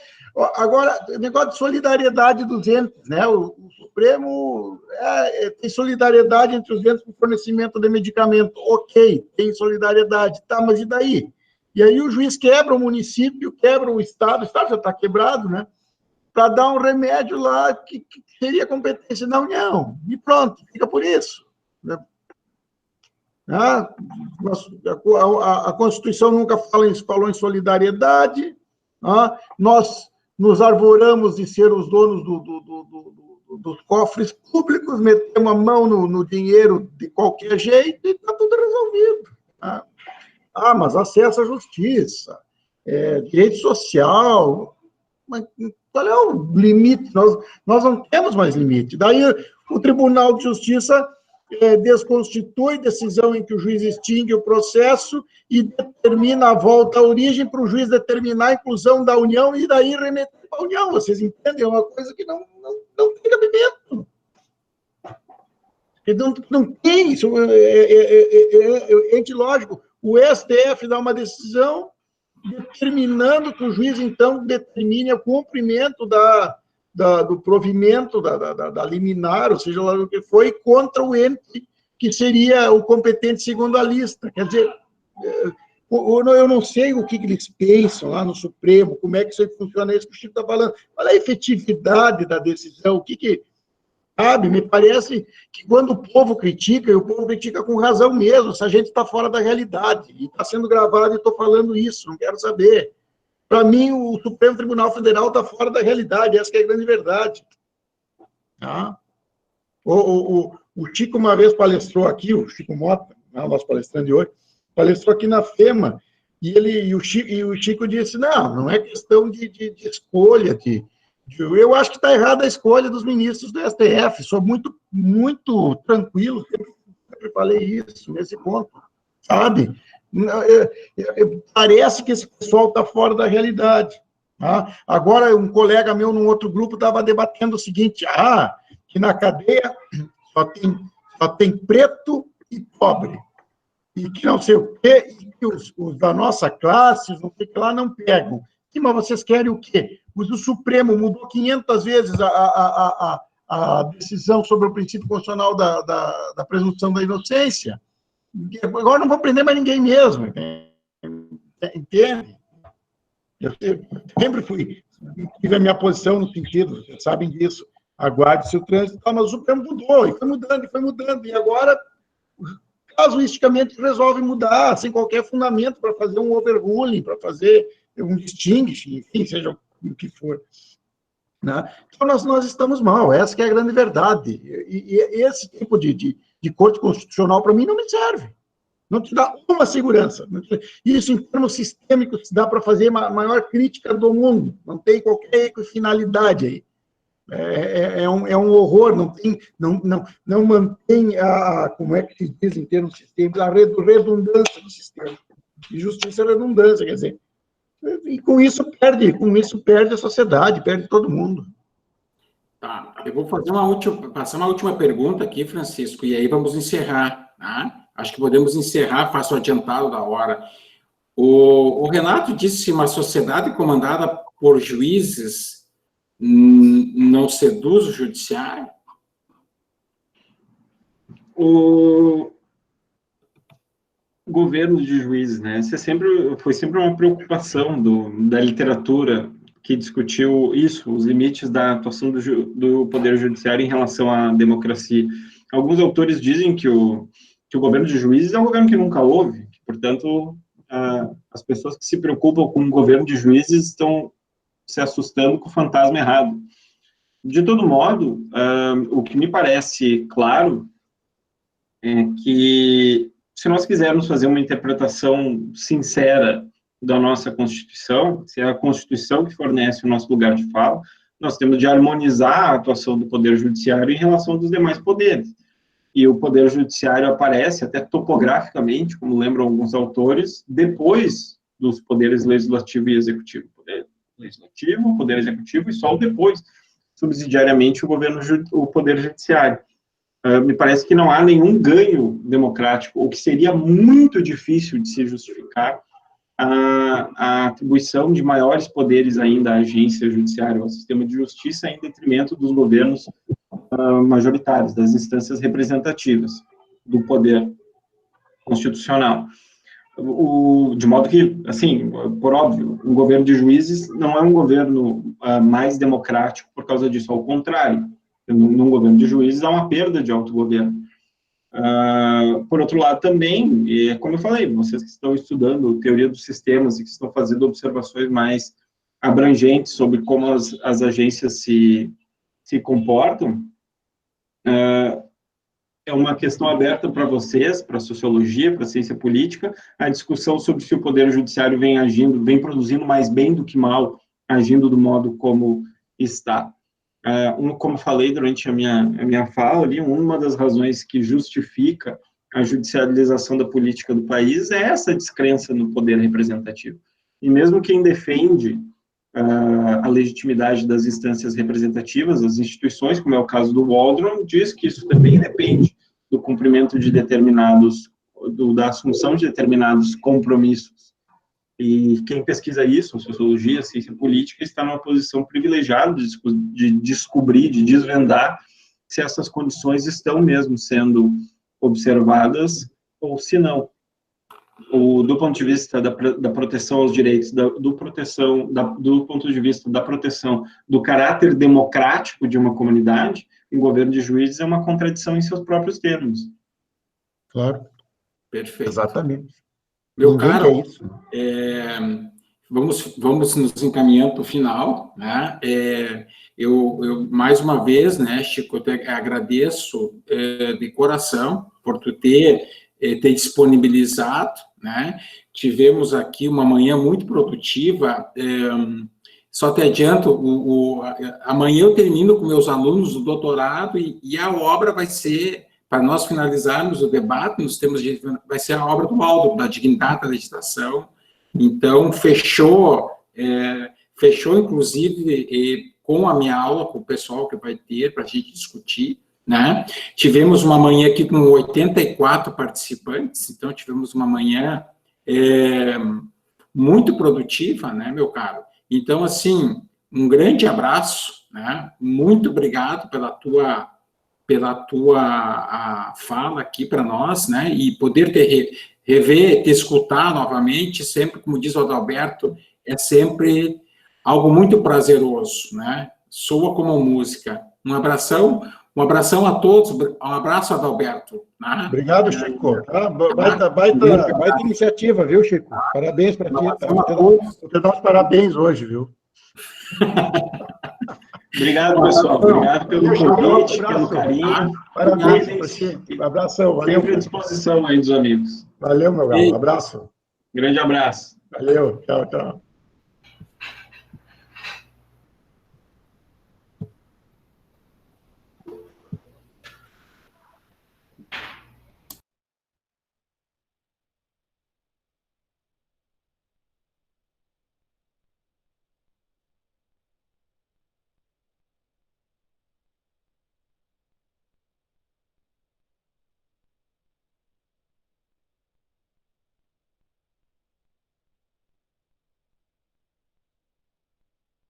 Agora, negócio de solidariedade dos entes, né? O Supremo tem solidariedade entre os entes com fornecimento de medicamento. Ok, tem solidariedade. Tá, mas e daí? E aí o juiz quebra o município, quebra o Estado já está quebrado, né? Para dar um remédio lá que seria competência da União. E pronto, fica por isso. A Constituição nunca falou em solidariedade. Nós nos arvoramos de ser os donos do dos cofres públicos, metemos a mão no dinheiro de qualquer jeito e está tudo resolvido. Tá? Mas acesso à justiça, direito social, mas qual é o limite? Nós não temos mais limite. Daí o Tribunal de Justiça desconstitui decisão em que o juiz extingue o processo e determina a volta à origem para o juiz determinar a inclusão da União e daí remeter para a União. Vocês entendem? É uma coisa que não tem cabimento. Não tem isso. Lógico, o STF dá uma decisão determinando que o juiz, então, determine o cumprimento do provimento da liminar, ou seja, lá o que foi, contra o ente que seria o competente segundo a lista. Quer dizer, eu não sei o que eles pensam lá no Supremo, como é que isso aí funciona, é isso que o Chico está falando. Olha a efetividade da decisão, o que sabe, me parece que quando o povo critica, e o povo critica com razão mesmo, se a gente está fora da realidade, e está sendo gravado e estou falando isso, não quero saber. Para mim, o Supremo Tribunal Federal está fora da realidade, essa que é a grande verdade. Tá? O Chico uma vez palestrou aqui, o Chico Mota, o nosso palestrante de hoje, palestrou aqui na FEMA, e o Chico disse, não é questão de escolha, eu acho que está errada a escolha dos ministros do STF, sou muito, muito tranquilo, sempre falei isso, nesse ponto, sabe? Parece que esse pessoal está fora da realidade. Tá? Agora, um colega meu, num outro grupo, estava debatendo o seguinte, que na cadeia só tem preto e pobre, e que não sei o quê, e que os da nossa classe, não sei o que lá, não pegam. Sim, mas vocês querem o quê? O Supremo mudou 500 vezes a decisão sobre o princípio constitucional da presunção da inocência. Agora não vou prender mais ninguém mesmo. Entende? Eu sempre tive a minha posição no sentido, vocês sabem disso, aguarde-se o trânsito, mas o Supremo mudou, e foi mudando, e agora, casuisticamente, resolve mudar, sem qualquer fundamento, para fazer um overruling, para fazer um distinguish, enfim, seja o que for. Né? Então, nós estamos mal, essa que é a grande verdade. E esse tipo de corte constitucional, para mim, não me serve. Não te dá uma segurança. Isso, em termos sistêmicos, dá para fazer a maior crítica do mundo. Não tem qualquer finalidade aí. É um horror, não mantém como é que se diz em termos sistêmicos, a redundância do sistema. E justiça é redundância, quer dizer. E com isso perde a sociedade, perde todo mundo. Tá, eu vou passar uma última pergunta aqui, Francisco, e aí vamos encerrar, tá? Acho que podemos encerrar, faço o adiantado da hora. O Renato disse que uma sociedade comandada por juízes não seduz o judiciário? O governo de juízes, né? Foi sempre uma preocupação da literatura que discutiu isso, os limites da atuação do Poder Judiciário em relação à democracia. Alguns autores dizem que o governo de juízes é um governo que nunca houve, que, portanto, as pessoas que se preocupam com o governo de juízes estão se assustando com o fantasma errado. De todo modo, o que me parece claro é que, se nós quisermos fazer uma interpretação sincera da nossa Constituição, se é a Constituição que fornece o nosso lugar de fala, nós temos de harmonizar a atuação do Poder Judiciário em relação dos demais poderes. E o Poder Judiciário aparece, até topograficamente, como lembram alguns autores, depois dos poderes legislativo e executivo. Poder legislativo, poder executivo, e só depois, subsidiariamente, o Poder Judiciário. Me parece que não há nenhum ganho democrático, ou que seria muito difícil de se justificar a atribuição de maiores poderes ainda à agência judiciária, ao sistema de justiça, em detrimento dos governos majoritários, das instâncias representativas do poder constitucional. De modo que, assim, por óbvio, um governo de juízes não é um governo mais democrático por causa disso, ao contrário, num governo de juízes há uma perda de autogoverno. Por outro lado, também, como eu falei, vocês que estão estudando teoria dos sistemas e que estão fazendo observações mais abrangentes sobre como as agências se se comportam, é uma questão aberta para vocês, para a sociologia, para a ciência política, a discussão sobre se o Poder Judiciário vem agindo, vem produzindo mais bem do que mal, agindo do modo como está. Como falei durante a minha fala ali, uma das razões que justifica a judicialização da política do país é essa descrença no poder representativo. E mesmo quem defende a legitimidade das instâncias representativas, as instituições, como é o caso do Waldron, diz que isso também depende do cumprimento de da assunção de determinados compromissos. E quem pesquisa isso, sociologia, ciência política, está numa posição privilegiada de descobrir, de desvendar se essas condições estão mesmo sendo observadas ou se não. Do ponto de vista da proteção aos direitos, do ponto de vista da proteção do caráter democrático de uma comunidade, o governo de juízes é uma contradição em seus próprios termos. Claro. Perfeito. Exatamente. Meu caro, vamos nos encaminhando para o final, né? Eu mais uma vez, né, Chico, eu agradeço de coração por tu ter disponibilizado, né? Tivemos aqui uma manhã muito produtiva. Só te adianto, amanhã eu termino com meus alunos do doutorado e a obra vai ser, para nós finalizarmos o debate, vai ser a obra do Aldo, da Dignidade da Legislação. Então, fechou inclusive, com a minha aula, com o pessoal que vai ter, para a gente discutir, né? Tivemos uma manhã aqui com 84 participantes, então tivemos uma manhã muito produtiva, né, meu caro? Então, assim, um grande abraço, né? Muito obrigado pela tua fala aqui para nós, né? E poder rever, te escutar novamente, sempre, como diz o Adalberto, é sempre algo muito prazeroso, né? Soa como música. Um abração a todos, um abraço, Adalberto. Né? Obrigado, Chico. Baita iniciativa, viu, Chico? Parabéns para ti. Vou te dar os parabéns hoje, viu? Obrigado, pessoal. Obrigado pelo convite, pelo carinho. Parabéns para ti. Um abração. Valeu. Sempre à disposição aí dos amigos. Valeu, meu galo. Um abraço. Grande abraço. Valeu. Tchau, tchau.